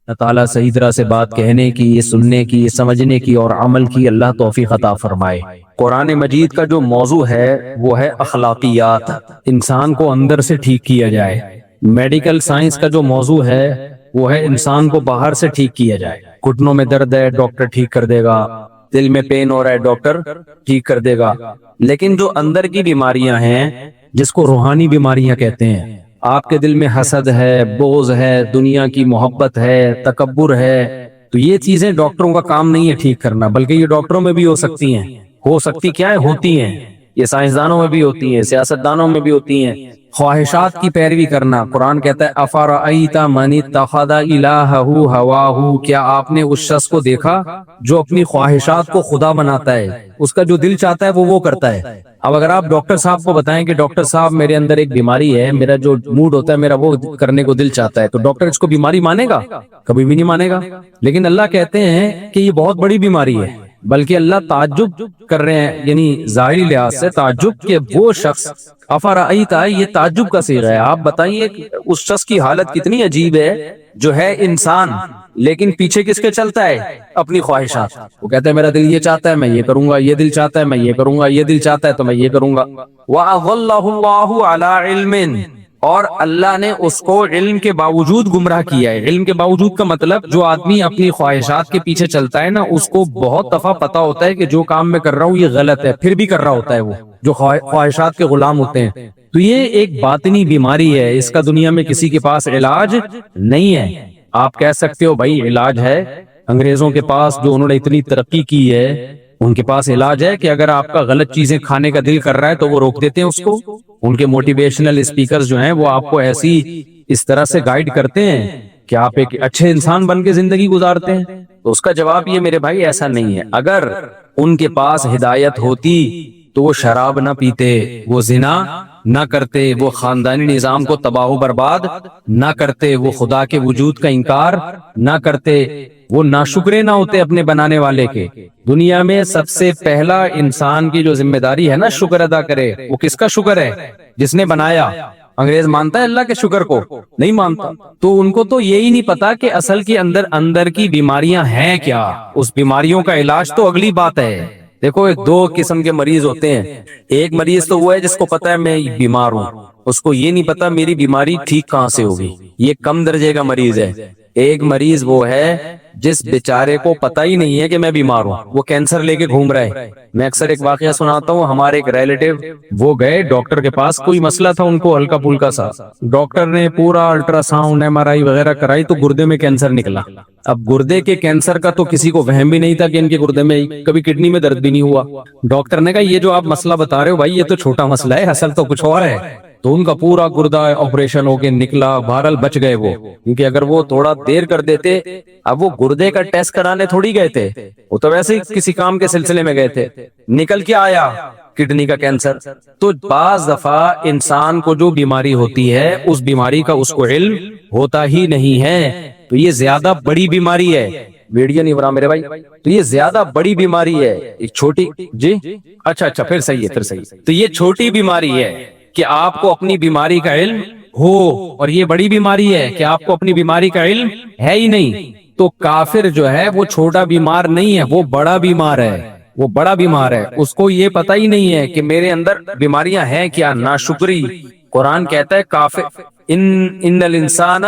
اللہ تعالیٰ صحیح طرح سے بات کہنے کی، سننے کی، سمجھنے کی اور عمل کی اللہ توفیق عطا فرمائے۔ قرآن مجید کا جو موضوع ہے وہ ہے اخلاقیات، انسان کو اندر سے ٹھیک کیا جائے۔ میڈیکل سائنس کا جو موضوع ہے وہ ہے انسان کو باہر سے ٹھیک کیا جائے۔ گھٹنوں میں درد ہے، ڈاکٹر ٹھیک کر دے گا، دل میں پین ہو رہا ہے، ڈاکٹر ٹھیک کر دے گا۔ لیکن جو اندر کی بیماریاں ہیں جس کو روحانی بیماریاں کہتے ہیں، آپ کے دل میں حسد ہے، بغض ہے، دنیا کی محبت ہے، تکبر ہے، تو یہ چیزیں ڈاکٹروں کا کام نہیں ہے ٹھیک کرنا، بلکہ یہ ڈاکٹروں میں بھی ہو سکتی ہیں۔ ہو سکتی کیا ہے؟ ہوتی ہیں۔ یہ سائنسدانوں میں بھی ہوتی ہیں، سیاستدانوں میں بھی ہوتی ہیں۔ خواہشات کی پیروی کرنا، قرآن کہتا ہے افرأیت من اتخذ الہہ ہواہ، کیا آپ نے اس شخص کو دیکھا جو اپنی خواہشات کو خدا بناتا ہے، اس کا جو دل چاہتا ہے وہ کرتا ہے۔ اب اگر آپ ڈاکٹر صاحب کو بتائیں کہ ڈاکٹر صاحب میرے اندر ایک بیماری ہے، میرا جو موڈ ہوتا ہے میرا وہ کرنے کو دل چاہتا ہے، تو ڈاکٹر اس کو بیماری مانے گا؟ کبھی بھی نہیں مانے گا۔ لیکن اللہ کہتے ہیں کہ یہ بہت بڑی بیماری ہے، بلکہ اللہ تعجب کر رہے ہیں، یعنی ظاہری لحاظ سے تعجب کہ وہ شخص افرأیت، یہ تعجب کا صیغہ ہے، آپ بتائیے اس شخص کی حالت کتنی عجیب ہے جو ہے انسان لیکن پیچھے کس کے چلتا ہے؟ اپنی خواہشات۔ وہ کہتا ہے میرا دل یہ چاہتا ہے میں یہ کروں گا، یہ دل چاہتا ہے میں یہ کروں گا، یہ دل چاہتا ہے تو میں یہ کروں گا۔ وَأَضَلَّهُ اللَّهُ عَلَىٰ عِلْمٍ، اور اللہ نے اس کو علم کے باوجود گمراہ کیا ہے۔ علم کے باوجود کا مطلب جو آدمی اپنی خواہشات کے پیچھے چلتا ہے نا، اس کو بہت دفعہ پتا ہوتا ہے کہ جو کام میں کر رہا ہوں یہ غلط ہے، پھر بھی کر رہا ہوتا ہے، وہ جو خواہشات کے غلام ہوتے ہیں۔ تو یہ ایک باطنی بیماری ہے، اس کا دنیا میں کسی کے پاس علاج نہیں ہے۔ آپ کہہ سکتے ہو بھائی علاج ہے، انگریزوں کے پاس جو انہوں نے اتنی ترقی کی ہے ان کے پاس علاج ہے کہ اگر آپ کا غلط چیزیں کھانے کا دل کر رہا ہے تو وہ روک دیتے ہیں اس کو۔ ان کے موٹیویشنل اسپیکرز جو ہیں وہ آپ کو ایسی اس طرح سے گائیڈ کرتے ہیں کہ آپ ایک اچھے انسان بن کے زندگی گزارتے ہیں۔ تو اس کا جواب یہ میرے بھائی ایسا نہیں ہے۔ اگر ان کے پاس ہدایت ہوتی تو وہ شراب نہ پیتے، وہ زنا نہ کرتے، وہ خاندانی نظام کو تباہ و برباد نہ کرتے، وہ خدا کے وجود کا انکار نہ کرتے، وہ ناشکرے نہ ہوتے اپنے بنانے والے کے۔ دنیا میں سب سے پہلا انسان کی جو ذمہ داری ہے نا شکر ادا کرے، وہ کس کا شکر ہے؟ جس نے بنایا۔ انگریز مانتا ہے اللہ کے شکر کو؟ نہیں مانتا۔ تو ان کو تو یہی نہیں پتا کہ اصل کے اندر کی بیماریاں ہیں کیا، اس بیماریوں کا علاج تو اگلی بات ہے۔ دیکھو ایک دو قسم کے مریض ہوتے ہیں، ایک مریض تو وہ ہے جس کو پتا ہے میں بیمار ہوں، اس کو یہ نہیں پتا میری بیماری ٹھیک کہاں سے ہوگی، یہ کم درجے کا مریض ہے۔ ایک مریض وہ ہے جس بیچارے کو پتہ ہی نہیں ہے کہ میں بیمار ہوں، وہ کینسر لے کے گھوم رہا ہے۔ میں اکثر ایک واقعہ سناتا ہوں، ہمارے ایک ریلیٹیو وہ گئے ڈاکٹر کے پاس، کوئی مسئلہ تھا ان کو ہلکا پھلکا سا، ڈاکٹر نے پورا الٹرا ساؤنڈ MRI وغیرہ کرائی تو گردے میں کینسر نکلا۔ اب گردے کے کینسر کا تو کسی کو وہم بھی نہیں تھا کہ ان کے گردے میں کبھی کڈنی میں درد بھی نہیں ہوا۔ ڈاکٹر نے کہا یہ جو آپ مسئلہ بتا رہے ہو بھائی یہ تو چھوٹا مسئلہ ہے، اصل تو کچھ اور ہے۔ تو ان کا پورا گردہ آپریشن ہو کے نکلا، بہرحال بچ گئے وہ، کیونکہ اگر وہ تھوڑا دیر کر دیتے، اب وہ گردے کا ٹیسٹ کرانے تھوڑی گئے تھے، وہ تو ویسے ہی کسی کام کے سلسلے میں گئے تھے، نکل کے آیا کڈنی کا کینسر۔ تو بعض دفعہ انسان کو جو بیماری ہوتی ہے اس بیماری کا اس کو علم ہوتا ہی نہیں ہے، تو یہ زیادہ بڑی بیماری ہے۔ ویڈیو نہیں بنا میرے بھائی، تو یہ زیادہ بڑی بیماری ہے، ایک چھوٹی جی اچھا پھر صحیح ہے، پھر صحیح۔ تو یہ چھوٹی بیماری ہے کہ آپ کو اپنی بیماری کا علم ہو، اور یہ بڑی بیماری ہے کہ آپ کو اپنی بیماری کا علم ہے ہی نہیں۔ تو کافر جو ہے وہ چھوٹا بیمار نہیں ہے، وہ بڑا بیمار ہے، وہ بڑا بیمار ہے، اس کو یہ پتہ ہی نہیں ہے کہ میرے اندر بیماریاں ہیں کیا، ناشکری۔ قرآن کہتا ہے کافر ان الانسان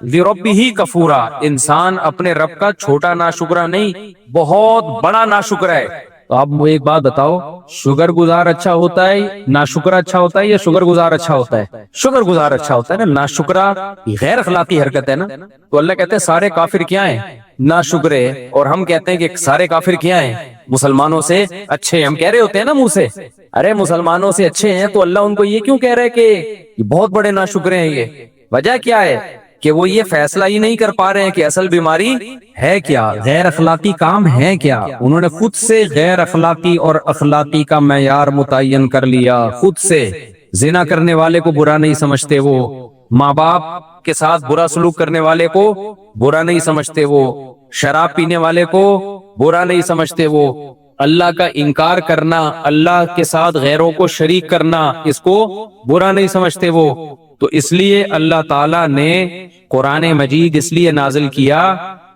لربہ کفورا، انسان اپنے رب کا چھوٹا ناشکرا نہیں، بہت بڑا ناشکرا ہے۔ تو آپ مجھے ایک بات بتاؤ، شکر گزار اچھا ہوتا ہے، ناشکرا اچھا ہوتا ہے، یا شکر گزار اچھا ہوتا ہے؟ شکر گزار اچھا ہوتا ہے نا، ناشکرا غیر اخلاقی حرکت ہے نا۔ تو اللہ کہتے ہیں سارے کافر کیا ہیں؟ ناشکرے۔ اور ہم کہتے ہیں کہ سارے کافر کیا ہیں؟ مسلمانوں سے اچھے۔ ہم کہہ رہے ہوتے ہیں نا منہ سے ارے مسلمانوں سے اچھے ہیں، تو اللہ ان کو یہ کیوں کہہ رہے کہ یہ بہت بڑے ناشکرے ہیں؟ یہ وجہ کیا ہے کہ وہ یہ فیصلہ ہی نہیں کر پا رہے ہیں کہ اصل بیماری ہے کیا، غیر اخلاقی کام ہے کیا۔ انہوں نے خود سے غیر اخلاقی اور اخلاقی کا معیار متعین کر لیا، خود سے۔ زنا کرنے والے کو برا نہیں سمجھتے وہ، ماں باپ کے ساتھ برا سلوک کرنے والے کو برا نہیں سمجھتے وہ، شراب پینے والے کو برا نہیں سمجھتے وہ، اللہ کا انکار کرنا، اللہ کے ساتھ غیروں کو شریک کرنا، اس کو برا نہیں سمجھتے وہ۔ تو اس لیے اللہ تعالیٰ نے قرآن مجید اس لیے نازل کیا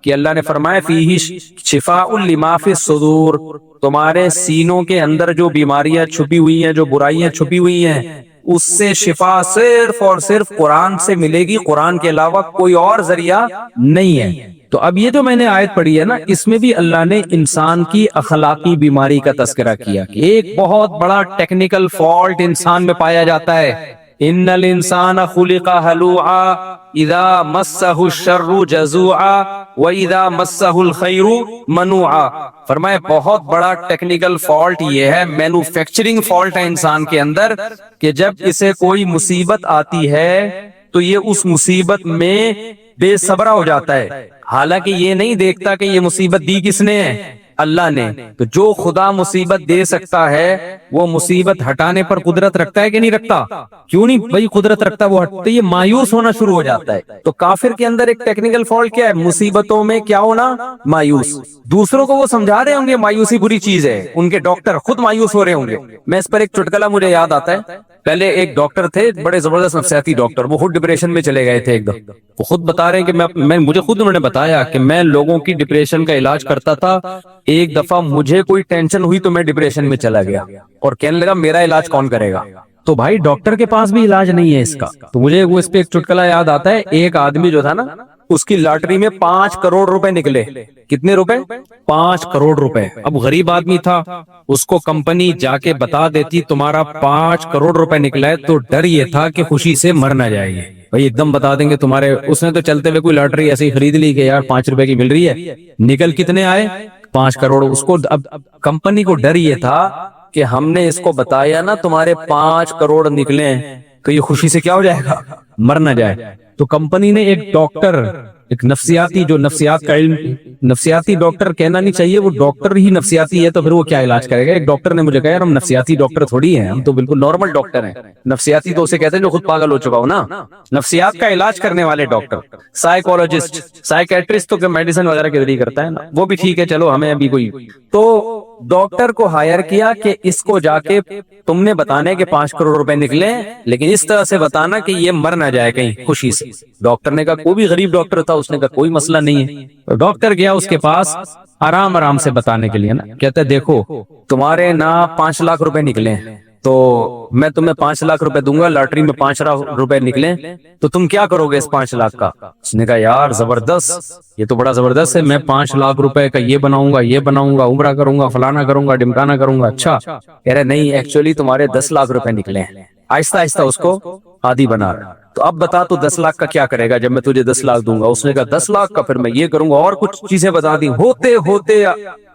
کہ اللہ نے فرمایا فیہ شفاء لما فی الصدور، تمہارے سینوں کے اندر جو بیماریاں چھپی ہوئی ہیں، جو برائیاں چھپی ہوئی ہیں، اس سے شفا صرف اور صرف قرآن سے ملے گی، قرآن کے علاوہ کوئی اور ذریعہ نہیں ہے۔ تو اب یہ جو میں نے آیت پڑھی ہے نا، اس میں بھی اللہ نے انسان کی اخلاقی بیماری کا تذکرہ کیا کہ ایک بہت بڑا ٹیکنیکل فالٹ انسان میں پایا جاتا ہے، ان الانسان خلق ہلوعا اذا مسہ الشر جزوعا واذا مسہ الخیر منوعا۔ فرمایا بہت بڑا ٹیکنیکل فالٹ یہ ہے، مینوفیکچرنگ فالٹ ہے انسان کے اندر، کہ جب اسے کوئی مصیبت آتی ہے تو یہ اس مصیبت میں بے صبرا ہو جاتا ہے، حالانکہ یہ نہیں دیکھتا کہ یہ مصیبت دی کس نے ہے، اللہ نے۔ تو جو خدا مصیبت دے سکتا ہے وہ مصیبت ہٹانے پر قدرت رکھتا ہے کہ نہیں رکھتا؟ کیوں نہیں بھائی قدرت رکھتا، وہ ہٹتا، یہ مایوس ہونا شروع ہو جاتا ہے۔ تو کافر کے اندر ایک ٹیکنیکل فالٹ کیا ہے؟ مصیبتوں میں کیا ہونا؟ مایوس۔ دوسروں کو وہ سمجھا رہے ہوں گے مایوسی بری چیز ہے، ان کے ڈاکٹر خود مایوس ہو رہے ہوں گے۔ میں اس پر ایک چٹکلا مجھے یاد آتا ہے، پہلے ایک ڈاکٹر تھے، بڑے زبردست نفسیاتی ڈاکٹر، وہ خود ڈپریشن میں چلے گئے تھے ایک دم۔ وہ خود بتا رہے ہیں کہ مجھے خود انہوں نے بتایا کہ میں لوگوں کی ڈپریشن کا علاج کرتا تھا، ایک دفعہ مجھے کوئی ٹینشن ہوئی تو میں ڈپریشن میں چلا گیا، اور کہنے لگا میرا علاج کون کرے گا؟ تو بھائی ڈاکٹر کے پاس بھی علاج نہیں ہے اس کا۔ تو مجھے وہ اس پہ ایک چٹکلا یاد آتا ہے، ایک آدمی جو تھا نا، اس کی لاٹری میں 5 کروڑ روپے نکلے۔ کتنے روپے؟ 5 کروڑ روپے۔ اب غریب آدمی تھا، اس کو کمپنی جا کے بتا دیتی تمہارا 5 کروڑ روپے نکلا ہے، تو ڈر یہ تھا کہ خوشی سے مر نہ جائے گی، بھائی ایک دم بتا دیں گے تمہارے۔ اس نے تو چلتے ہوئے کوئی لاٹری ایسے ہی خرید لی کہ یار 5 روپے کی مل رہی ہے، نکل کتنے آئے؟ 5 کروڑ۔ اس کو اب کمپنی کو ڈر یہ تھا کہ ہم نے اس کو بتایا نا تمہارے 5 کروڑ نکلے ہیں، تو یہ خوشی سے کیا ہو جائے گا؟ مر نہ جائے۔ تو کمپنی نے ایک ڈاکٹر، ایک نفسیاتی، جو نفسیات کا علم، نفسیاتی ڈاکٹر کہنا نہیں چاہیے، وہ ڈاکٹر ہی نفسیاتی ہے تو پھر وہ کیا علاج کرے گا؟ ایک ڈاکٹر نے مجھے کہا یار ہم نفسیاتی ڈاکٹر تھوڑی ہیں، ہم تو بالکل نارمل ڈاکٹر ہیں۔ نفسیاتی تو اسے کہتے ہیں جو خود پاگل ہو چکا ہو نا، نفسیات کا علاج کرنے والے ڈاکٹر۔ سائیکولوجسٹ، سائیکیٹرسٹ تو میڈیسن وغیرہ کے ذریعے کرتا ہے نا، وہ بھی ٹھیک ہے، چلو ہمیں ابھی کوئی۔ تو ڈاکٹر کو ہائر کیا کہ اس کو جا کے تم نے بتانا ہے کہ 5 کروڑ روپے نکلے، لیکن اس طرح سے بتانا کہ یہ مر نہ جائے کہیں خوشی سے۔ ڈاکٹر نے کہا، کوئی بھی غریب ڈاکٹر تھا، اس نے کہا کوئی مسئلہ نہیں ہے۔ ڈاکٹر گیا اس کے پاس آرام آرام سے بتانے کے لیے نا، کہتا ہے دیکھو تمہارے نا 5 لاکھ روپے نکلے ہیں، تو میں تمہیں 5 لاکھ روپے دوں گا، لاٹری میں 5 لاکھ روپے نکلے تو تم کیا کرو گے اس 5 لاکھ کا؟ اس نے کہا یار زبردست، یہ تو بڑا زبردست ہے، میں 5 لاکھ روپے کا یہ بناؤں گا، یہ بناؤں گا، عمرہ کروں گا، فلانا کروں گا، ڈمکانا کروں گا۔ اچھا، کہہ رہے نہیں ایکچولی تمہارے 10 لاکھ روپے نکلے ہیں۔ آہستہ آہستہ اس کو عادی بنا رہا۔ تو اب بتا تو 10 لاکھ کا کیا کرے گا جب میں تجھے 10 لاکھ دوں گا؟ اس نے کہا 10 لاکھ کا پھر میں یہ کروں گا، اور کچھ چیزیں بتا دی، ہوتے ہوتے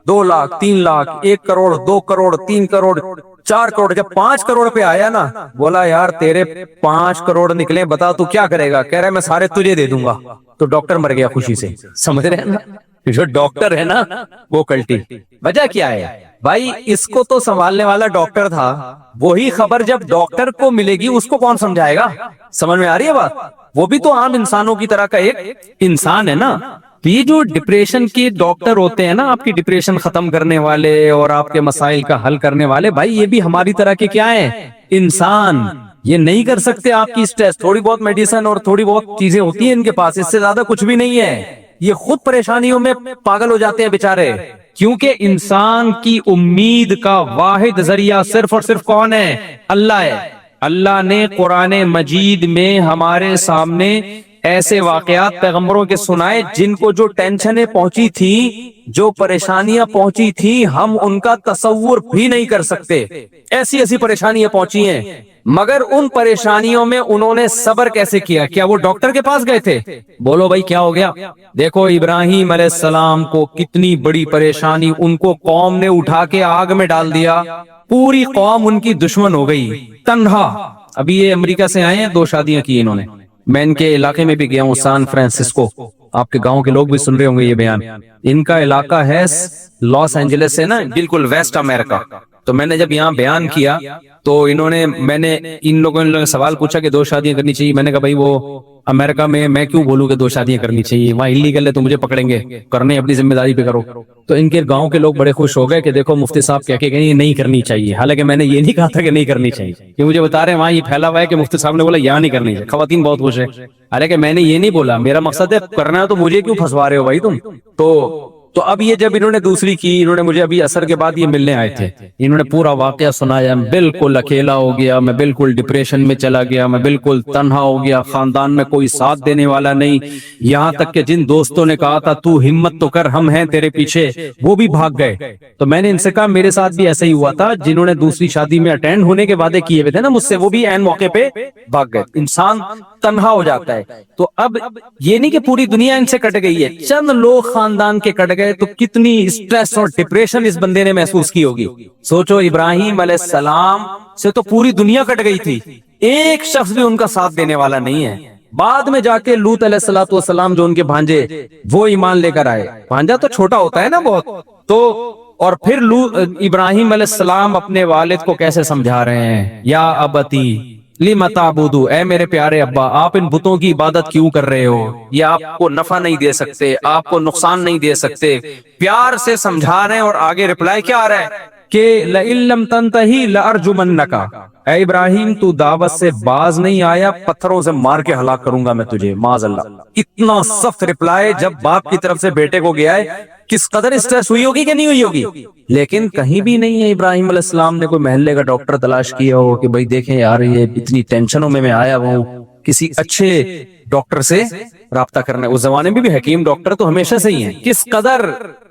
2 لاکھ، 3 لاکھ، 1 کروڑ، 2 کروڑ، 3 کروڑ، 4 کروڑ۔ جب 5 کروڑ پہ آیا نا، بولا یار تیرے 5 کروڑ نکلے، بتا تو کیا کرے گا؟ کہہ رہا ہے میں سارے تجھے دے دوں گا۔ تو ڈاکٹر مر گیا خوشی سے۔ سمجھ رہے ہیں نا، جو ڈاکٹر ہے نا وہ کلٹی۔ وجہ کیا ہے بھائی؟ اس کو تو سنبھالنے والا ڈاکٹر تھا، وہی خبر جب ڈاکٹر کو ملے گی اس کو کون سمجھائے گا؟ سمجھ میں آ رہی ہے بات؟ وہ بھی تو عام انسانوں کی طرح کا ایک انسان ہے نا۔ یہ جو ڈپریشن کے ڈاکٹر ہوتے ہیں نا، آپ کی ڈپریشن ختم کرنے والے اور آپ کے مسائل کا حل کرنے والے، بھائی یہ بھی ہماری طرح کے کیا ہیں؟ انسان۔ یہ نہیں کر سکتے آپ کی اسٹریس، تھوڑی بہت میڈیسن اور تھوڑی بہت چیزیں ہوتی ہیں ان کے پاس، اس سے زیادہ کچھ بھی نہیں ہے۔ یہ خود پریشانیوں میں پاگل ہو جاتے ہیں بیچارے، کیونکہ انسان کی امید کا واحد ذریعہ صرف اور صرف کون ہے؟ اللہ ہے۔ اللہ نے قرآن مجید میں ہمارے سامنے ایسے واقعات پیغمبروں کے سنائے جن کو جو ٹینشنیں پہنچی تھی، جو پریشانیاں پہنچی تھی، ہم ان کا تصور بھی نہیں کر سکتے۔ ایسی ایسی پریشانیاں پہنچی ہیں، مگر ان پریشانیوں میں انہوں نے صبر کیسے کیا؟ کیا وہ ڈاکٹر کے پاس گئے تھے؟ بولو بھائی کیا ہو گیا؟ دیکھو ابراہیم علیہ السلام کو کتنی بڑی پریشانی، ان کو قوم نے اٹھا کے آگ میں ڈال دیا، پوری قوم ان کی دشمن ہو گئی، تنہا۔ ابھی یہ امریکہ سے آئے ہیں، 2 شادیاں کی انہوں نے۔ میں ان کے علاقے میں بھی گیا ہوں، سان فرانسسکو، آپ کے گاؤں کے لوگ بھی سن رہے ہوں گے یہ بیان۔ ان کا علاقہ ہے لاس اینجلس سے نا، بالکل ویسٹ امریکہ۔ تو میں نے جب یہاں بیان کیا تو میں نے ان لوگوں نے سوال پوچھا کہ 2 شادیاں کرنی چاہیے. میں نے کہا بھائی وہ امریکہ میں کیوں بولوں کہ 2 شادیاں کرنی چاہیے, وہاں اللیگل ہے تو مجھے پکڑیں گے, کرنے اپنی ذمہ داری پہ کرو. تو ان کے گاؤں کے لوگ بڑے خوش ہو گئے کہ دیکھو مفتی صاحب کہہ کے گئے نہیں کرنی چاہیے, حالانکہ میں نے یہ نہیں کہا تھا کہ نہیں کرنی چاہیے, کہ مجھے بتا رہے ہیں وہاں یہ پھیلا ہوا ہے کہ مفتی صاحب نے بولا یہاں نہیں کرنی چاہیے. خواتین بہت خوش ہے, حالانکہ میں نے یہ نہیں بولا, میرا مقصد ہے کرنا ہے تو مجھے کیوں پھنسوا رہے ہو بھائی تم. تو اب یہ جب انہوں نے دوسری کی, انہوں نے مجھے ابھی عصر کے بعد یہ ملنے آئے تھے, انہوں نے پورا واقعہ سنایا. میں بالکل اکیلا ہو گیا, میں بالکل ڈپریشن میں چلا گیا, میں بالکل تنہا ہو گیا, خاندان میں کوئی ساتھ دینے والا نہیں, یہاں تک کہ جن دوستوں نے کہا تھا تو ہمت تو کر ہم ہیں تیرے پیچھے, وہ بھی بھاگ گئے. تو میں نے ان سے کہا میرے ساتھ بھی ایسا ہی ہوا تھا, جنہوں نے دوسری شادی میں اٹینڈ ہونے کے وعدے کیے ہوئے تھے نا مجھ سے, وہ بھی عین موقع پہ بھاگ گئے. انسان تنہا ہو جاتا ہے. تو اب یہ نہیں کہ پوری دنیا ان سے کٹ گئی ہے, چند لوگ خاندان کے کٹ گئے, تو کتنی اسٹریس اور ڈپریشن اس بندے نے محسوس کی ہوگی. سوچو ابراہیم علیہ السلام سے تو پوری دنیا کٹ گئی تھی, ایک شخص بھی ان کا ساتھ دینے والا نہیں ہے. بعد میں جا کے لوط علیہ السلام جو ان کے بھانجے, وہ ایمان لے کر آئے. بھانجا تو چھوٹا ہوتا ہے نا بہت, تو اور پھر ابراہیم علیہ السلام اپنے والد کو کیسے سمجھا رہے ہیں, یا ابتی لم تعبدو, اے میرے پیارے ابا آپ ان بتوں کی عبادت کیوں کر رہے ہو, یہ آپ کو نفع نہیں دے سکتے, آپ کو نقصان نہیں دے سکتے. پیار سے سمجھا رہے ہیں, اور آگے رپلائی کیا آ رہا ہے کہ لئن لم تنتہی لارجمنک, اے ابراہیم تو دعوت سے باز نہیں آیا, پتھروں سے مار کے ہلاک کروں گا میں تجھے, معاذ اللہ. اتنا سخت رپلائی جب باپ کی طرف سے بیٹے کو گیا ہے, کس قدر اسٹریس ہوئی ہوگی کہ نہیں ہوئی ہوگی. لیکن کہیں بھی نہیں ہے ابراہیم علیہ السلام نے کوئی محلے کا ڈاکٹر تلاش کیا ہو کہ بھائی دیکھیں یار یہ اتنی ٹینشنوں میں آیا ہوں, کسی اچھے ڈاکٹر سے رابطہ کرنا ہے. اس زمانے میں بھی حکیم ڈاکٹر تو ہمیشہ سے ہی ہیں. کس قدر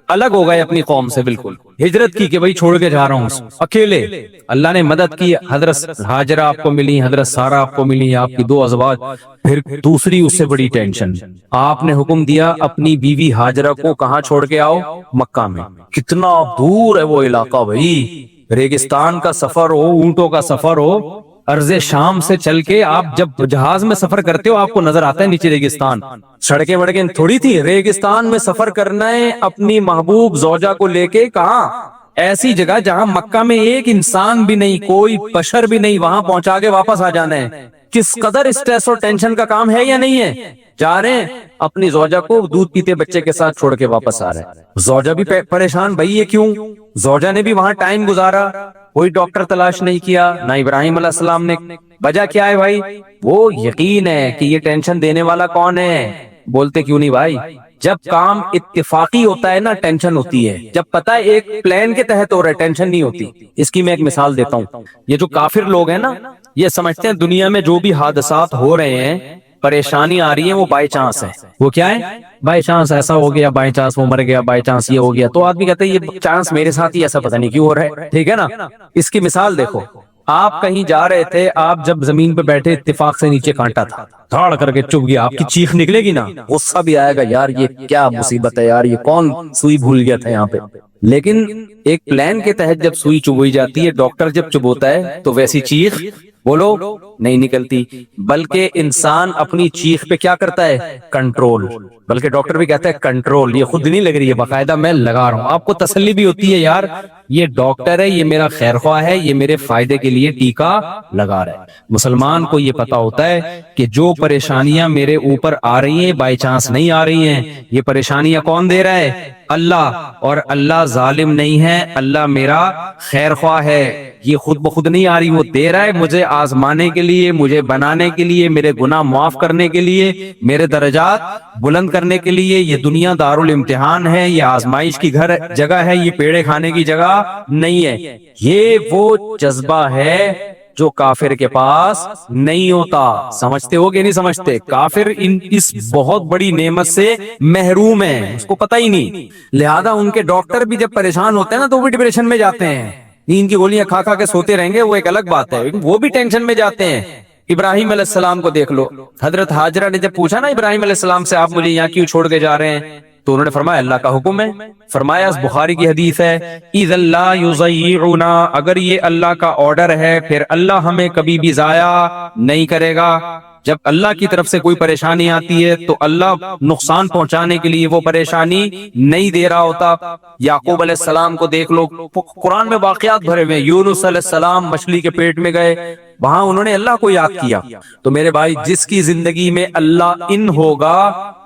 الگ ہو گئے اپنی قوم سے, بالکل ہجرت کی کہ بھائی چھوڑ کے جا رہا ہوں اکیلے. اللہ نے مدد کی, حضرت ہاجرہ آپ کو ملی, حضرت سارہ آپ کو ملی, آپ کی 2 ازواج. پھر دوسری اس سے بڑی ٹینشن, آپ نے حکم دیا اپنی بیوی ہاجرہ کو کہاں چھوڑ کے آؤ, مکہ میں. کتنا دور ہے وہ علاقہ بھائی, ریگستان کا سفر ہو, اونٹوں کا سفر ہو, ارض شام سے چل کے آپ جب جہاز میں سفر کرتے ہو آپ کو نظر آتا ہے نیچے ریگستان. سڑکیں وڑکیں تھوڑی تھی, ریگستان میں سفر کرنا ہے اپنی محبوب زوجہ کو لے کے, کہاں ایسی جگہ جہاں مکہ میں ایک انسان بھی نہیں, کوئی بشر بھی نہیں, وہاں پہنچا کے واپس آ جانا ہے. کس قدر اسٹریس اور ٹینشن کا کام ہے یا نہیں ہے. جا رہے ہیں اپنی زوجہ کو دودھ پیتے بچے کے ساتھ چھوڑ کے واپس آ رہے ہیں. زوجہ بھی پریشان, بھائی یہ کیوں. زوجہ نے بھی وہاں ٹائم گزارا, کوئی ڈاکٹر تلاش نہیں کیا, نہ ابراہیم علیہ السلام نے. وجہ کیا ہے بھائی, وہ یقین ہے کہ یہ ٹینشن دینے والا کون ہے. بولتے کیوں نہیں بھائی, جب کام اتفاقی ہوتا ہے نا ٹینشن ہوتی ہے, جب پتہ ہے ایک پلان کے تحت ہو رہا ہے ٹینشن نہیں ہوتی. اس کی میں ایک مثال دیتا ہوں. یہ جو کافر لوگ ہیں نا, یہ سمجھتے ہیں دنیا میں جو بھی حادثات ہو رہے ہیں, پریشانی آ رہی ہے, وہ بائی چانس ہے. وہ کیا ہے, بائی چانس ایسا ہو گیا, بائی چانس وہ مر گیا, بائی چانس یہ ہو گیا. تو آدمی کہتا ہے یہ چانس میرے ساتھ ہی ایسا پتہ نہیں کیوں ہو رہا ہے. ٹھیک ہے نا, اس کی مثال دیکھو. آپ کہیں جا رہے تھے, آپ جب زمین پہ بیٹھے اتفاق سے نیچے کانٹا تھا, دھاڑ کر کے چبھ گیا, آپ کی چیخ نکلے گی نا, غصہ بھی آئے گا, یار یہ کیا مصیبت ہے یار, یہ کون سوئی بھول گیا تھا یہاں پہ. لیکن ایک پلان کے تحت جب سوئی چبوئی جاتی ہے, ڈاکٹر جب چبوتا ہے تو ویسی چیخ بولو نہیں نکلتی, بلکہ انسان اپنی چیخ پہ کیا کرتا ہے, کنٹرول. بلکہ ڈاکٹر بھی کہتا ہے کنٹرول, یہ خود نہیں لگ رہی ہے, باقاعدہ میں لگا رہا ہوں. آپ کو تسلی بھی ہوتی ہے یار یہ ڈاکٹر ہے, یہ میرا خیر خواہ ہے, یہ میرے فائدے کے لیے ٹیکا لگا رہا ہے. مسلمان کو یہ پتا ہوتا ہے کہ جو پریشانیاں میرے اوپر آ رہی ہیں بائی چانس نہیں آ رہی ہیں, یہ پریشانیاں کون دے رہا ہے, اللہ. اور اللہ ظالم نہیں ہے, اللہ میرا خیر خواہ ہے. یہ خود بخود نہیں آ رہی, وہ دے رہا ہے مجھے آزمانے کے لیے, مجھے بنانے کے لیے, میرے گناہ معاف کرنے کے لیے, میرے درجات بلند کرنے کے لیے. یہ دنیا دارالامتحان ہے, یہ آزمائش کی جگہ ہے, یہ پیڑے کھانے کی جگہ نہیں ہے. یہ وہ جذبہ ہے جو کافر کے پاس نہیں ہوتا. سمجھتے ہو کہ نہیں سمجھتے؟ کافر اس بہت بڑی نعمت سے محروم ہے, اس کو پتہ ہی نہیں. لہذا ان کے ڈاکٹر بھی جب پریشان ہوتے ہیں نا تو وہ بھی ڈپریشن میں جاتے ہیں. نیند کی گولیاں کھا کھا کے سوتے رہیں گے, وہ ایک الگ بات ہے, وہ بھی ٹینشن میں جاتے ہیں. ابراہیم علیہ السلام کو دیکھ لو, حضرت ہاجرہ نے جب پوچھا نا ابراہیم علیہ السلام سے آپ مجھے یہاں کیوں چھوڑ کے جا رہے ہیں, تو انہوں نے فرمایا اللہ کا حکم ہے. فرمایا اس بخاری کی حدیث ہے, اذا لا یضیعنا, اگر یہ اللہ کا آرڈر ہے پھر اللہ ہمیں کبھی بھی ضائع نہیں کرے گا. جب اللہ کی طرف سے کوئی پریشانی آتی ہے تو اللہ نقصان پہنچانے کے لیے وہ پریشانی نہیں دے رہا ہوتا۔ یعقوب علیہ السلام کو دیکھ لو، قرآن میں واقعات بھرے ہوئے، یونس علیہ السلام مچھلی کے پیٹ میں گئے، وہاں انہوں نے اللہ کو یاد کیا۔ تو میرے بھائی، جس کی زندگی میں اللہ ان ہوگا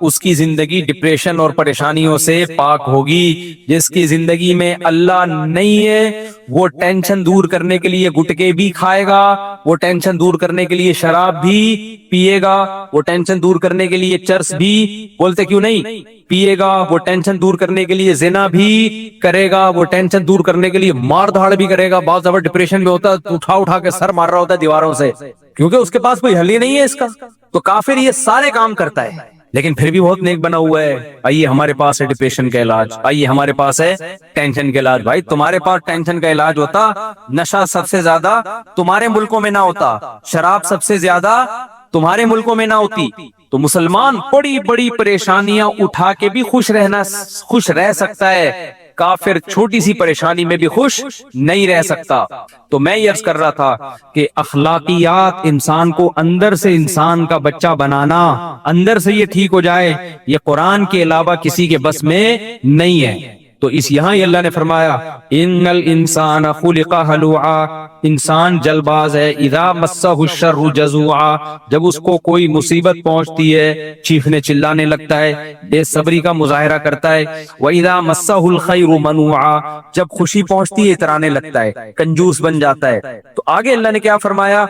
اس کی زندگی ڈپریشن اور پریشانیوں سے پاک ہوگی۔ جس کی زندگی میں اللہ نہیں ہے وہ ٹینشن دور کرنے کے لیے گٹکے بھی کھائے گا، وہ ٹینشن دور کرنے کے لیے شراب بھی پیے گا، وہ ٹینشن دور کرنے کے لیے چرس بھی، بولتے کیوں نہیں، پیے گا، وہ ٹینشن دور کرنے کے لیے زنا بھی کرے گا، وہ ٹینشن دور کرنے کے لیے مار دھاڑ بھی کرے گا۔ بہت زبر ڈپریشن میں ہوتا ہے، اٹھا کے سر مار رہا ہوتا ہے دیواروں سے، کیونکہ اس کے پاس کوئی حل ہی نہیں ہے اس کا۔ تو کافر یہ سارے کام کرتا ہے لیکن پھر بھی بہت نیک بنا ہوا ہے۔ آئیے ہمارے پاس ہے ڈپریشن کا علاج، آئیے ہمارے پاس ہے ٹینشن کا علاج۔ بھائی تمہارے پاس ٹینشن کا علاج ہوتا، نشہ سب سے زیادہ تمہارے ملکوں میں نہ ہوتا، شراب سب سے زیادہ تمہارے ملکوں میں نہ ہوتی، تو مسلمان بڑی بڑی پریشانیاں اٹھا کے بھی خوش رہ سکتا ہے، کافر چھوٹی سی پریشانی میں بھی خوش نہیں رہ سکتا۔ تو میں یہ عرض کر رہا تھا کہ اخلاقیات انسان کو اندر سے انسان کا بچہ بنانا، اندر سے یہ ٹھیک ہو جائے، یہ قرآن کے علاوہ کسی کے بس میں نہیں ہے۔ تو اس یہاں ہی اللہ نے فرمایا ان الانسان خلق ہلوعا، انسان جلد باز ہے، اذا مسہ الشر جزوعا، جب اس کو کوئی مصیبت پہنچتی ہے چیخنے چلانے لگتا ہے، بے صبری کا مظاہرہ کرتا ہے، واذا مسہ الخیر منوعا، جب خوشی پہنچتی ہے اترانے لگتا ہے، کنجوس بن جاتا ہے۔ تو آگے اللہ نے کیا فرمایا،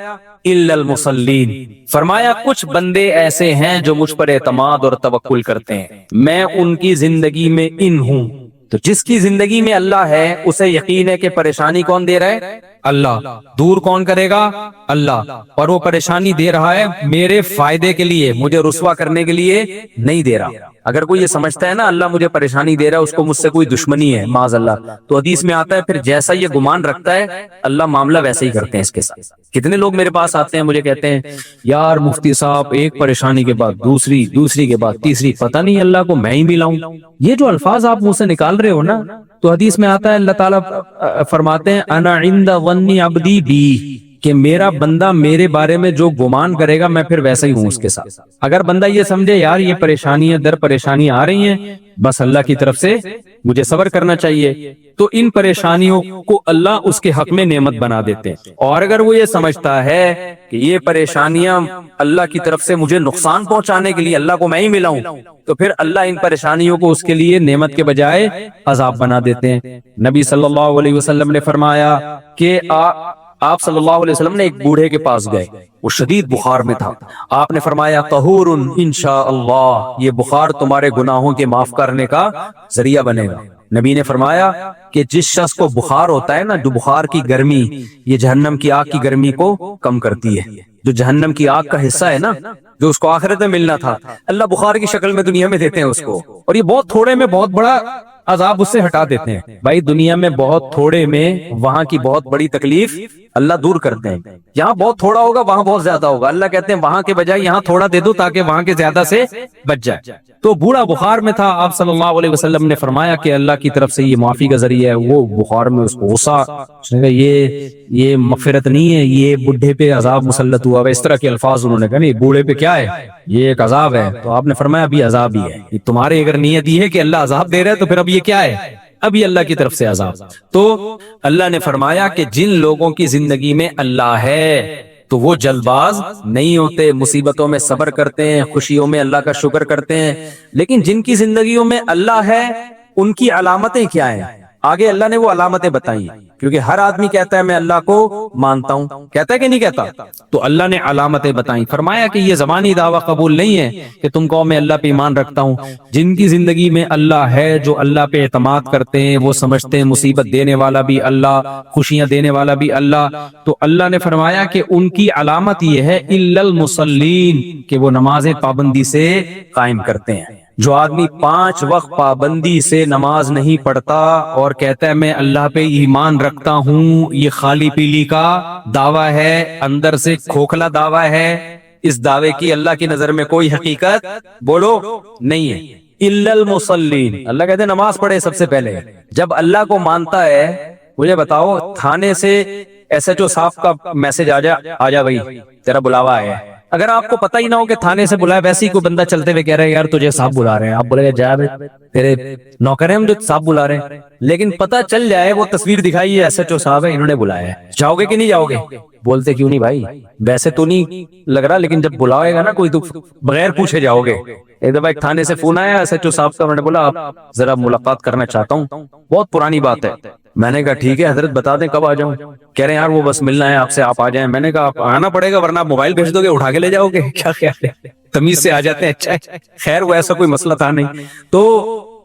الا المصلین، فرمایا کچھ بندے ایسے ہیں جو مجھ پر اعتماد اور توکل کرتے ہیں، میں ان کی زندگی میں ان ہوں۔ تو جس کی زندگی میں اللہ ہے اسے یقین ہے کہ پریشانی کون دے رہا ہے، اللہ، دور کون کرے گا، اللہ، اور وہ پریشانی دے رہا ہے میرے فائدے کے لیے، مجھے رسوا کرنے کے لیے نہیں دے رہا۔ اگر کوئی یہ سمجھتا ہے نا اللہ مجھے پریشانی دے رہا ہے، اس کو مجھ سے کوئی دشمنی ہے معاذ اللہ، تو حدیث میں آتا ہے پھر جیسا یہ گمان رکھتا ہے اللہ معاملہ ویسے ہی کرتے ہیں اس کے ساتھ۔ کتنے لوگ میرے پاس آتے ہیں مجھے کہتے ہیں یار مفتی صاحب ایک پریشانی کے بعد دوسری کے بعد تیسری، پتہ نہیں اللہ کو میں ہی ملاؤں۔ یہ جو الفاظ آپ منہ سے نکال رہے ہو نا، تو حدیث میں آتا ہے اللہ تعالیٰ فرماتے ہیں انا عند ظن عبدی بی، کہ میرا بندہ میرے بارے میں جو گمان کرے گا میں پھر ویسا ہی ہوں اس کے ساتھ۔ اگر بندہ یہ سمجھے یار یہ پریشانیاں در پریشانیاں آ رہی ہیں، بس اللہ کی طرف سے مجھے صبر کرنا چاہیے، تو ان پریشانیوں کو اللہ اس کے حق میں نعمت بنا دیتے ہیں۔ اور اگر وہ یہ سمجھتا ہے کہ یہ پریشانیاں اللہ کی طرف سے مجھے نقصان پہنچانے کے لیے اللہ کو میں ہی ملاؤں، تو پھر اللہ ان پریشانیوں کو اس کے لیے نعمت کے بجائے عذاب بنا دیتے ہیں۔ نبی صلی اللہ علیہ وسلم نے فرمایا کہ آپ صلی اللہ علیہ وسلم نے ایک بوڑھے کے پاس گئے، وہ شدید بخار میں تھا، آپ نے فرمایا طہور انشاءاللہ، یہ بخار تمہارے گناہوں کے معاف کرنے کا ذریعہ بنے گا۔ نبی نے فرمایا کہ جس شخص کو بخار ہوتا ہے نا، جو بخار کی گرمی یہ جہنم کی آگ کی گرمی کو کم کرتی ہے، جو جہنم کی آگ کا حصہ ہے نا جو اس کو آخرت میں ملنا تھا، اللہ بخار کی شکل میں دنیا میں دیتے ہیں اس کو، اور یہ بہت تھوڑے میں بہت بڑا عذاب اس سے ہٹا دیتے ہیں۔ بھائی دنیا میں بہت تھوڑے میں وہاں کی بہت بڑی تکلیف اللہ دور کرتے ہیں۔ یہاں بہت تھوڑا ہوگا وہاں بہت زیادہ ہوگا، اللہ کہتے ہیں وہاں کے بجائے یہاں تھوڑا دے دو تاکہ وہاں کے زیادہ سے بچ جائے۔ تو بوڑھا بخار میں تھا، آپ صلی اللہ علیہ وسلم نے فرمایا کہ اللہ کی طرف سے یہ معافی کا ذریعہ ہے۔ وہ بخار میں اس کو غصہ، یہ مغفرت نہیں ہے، یہ بڈھے پہ عذاب مسلط ہوا ہے، اس طرح کے الفاظ انہوں نے کہا، نہیں بوڑھے پہ کیا ہے، یہ ایک عذاب ہے۔ تو آپ نے فرمایا ابھی عذاب ہی ہے، تمہارے اگر نیت یہ ہے کہ اللہ عذاب دے رہا ہے تو پھر اب یہ کیا ہے، ابھی اللہ کی طرف سے عذاب۔ تو اللہ نے فرمایا کہ جن لوگوں کی زندگی میں اللہ ہے تو وہ جلد باز نہیں ہوتے، مصیبتوں میں صبر کرتے ہیں، خوشیوں میں اللہ کا شکر کرتے ہیں۔ لیکن جن کی زندگیوں میں اللہ ہے ان کی علامتیں کیا ہیں، آگے اللہ نے وہ علامتیں بتائیں، کیونکہ ہر آدمی کہتا ہے میں اللہ کو مانتا ہوں، کہتا ہے کہ نہیں کہتا، تو اللہ نے علامتیں بتائیں۔ فرمایا کہ یہ زبانی دعویٰ قبول نہیں ہے کہ تم کہو میں اللہ پہ ایمان رکھتا ہوں، جن کی زندگی میں اللہ ہے، جو اللہ پہ اعتماد کرتے ہیں، وہ سمجھتے ہیں مصیبت دینے والا بھی اللہ، خوشیاں دینے والا بھی اللہ، تو اللہ نے فرمایا کہ ان کی علامت یہ ہے الا المصلین، کہ وہ نماز پابندی سے قائم کرتے ہیں۔ جو آدمی 5 وقت پابندی سے نماز نہیں پڑھتا اور کہتا ہے میں اللہ پہ ایمان رکھتا ہوں، یہ خالی پیلی کا دعویٰ ہے، اندر سے کھوکھلا دعویٰ ہے، اس دعوے کی اللہ کی نظر میں کوئی حقیقت بولو نہیں ہے۔ الا المصلین، اللہ کہتے ہیں نماز پڑھے سب سے پہلے۔ جب اللہ کو مانتا ہے، مجھے بتاؤ تھانے سے ایس ایچ او صاحب کا میسج آ جا بھائی تیرا بلاوا ہے، اگر آپ کو پتہ ہی نہ ہو کہ تھانے سے بلایا، ویسے ہی کوئی بندہ چلتے ہوئے کہہ رہا ہے یار تجھے صاحب بلا رہے ہیں، آپ بولے گا جا بھائی تیرے نوکر ہیں ہم جو صاحب بلا رہے ہیں، لیکن پتہ چل جائے وہ تصویر دکھائی ہے SHO صاحب ہے انہوں نے بلایا ہے، جاؤ گے کہ نہیں جاؤ گے؟ بولتے کیوں نہیں بھائی، ویسے تو نہیں لگ رہا لیکن جب بلاوے گا نا کوئی تو بغیر پوچھے جاؤ گے۔ ایک دفعہ ایک تھانے سے فون آیا SHO صاحب کا، انہوں نے بولا آپ ذرا ملاقات کرنا چاہتا ہوں، بہت پرانی بات ہے۔ میں نے کہا ٹھیک ہے حضرت بتا دیں کب آ جاؤں؟ کہہ رہے ہیں یار وہ بس ملنا ہے آپ سے، آپ آ جائیں۔ میں نے کہا آپ آنا پڑے گا ورنہ آپ موبائل بھیج دو گے اٹھا کے لے جاؤ گے، کیا خیال ہے؟ تمیز سے آ جاتے ہیں، اچھا ہے۔ خیر وہ ایسا کوئی مسئلہ تھا نہیں۔ تو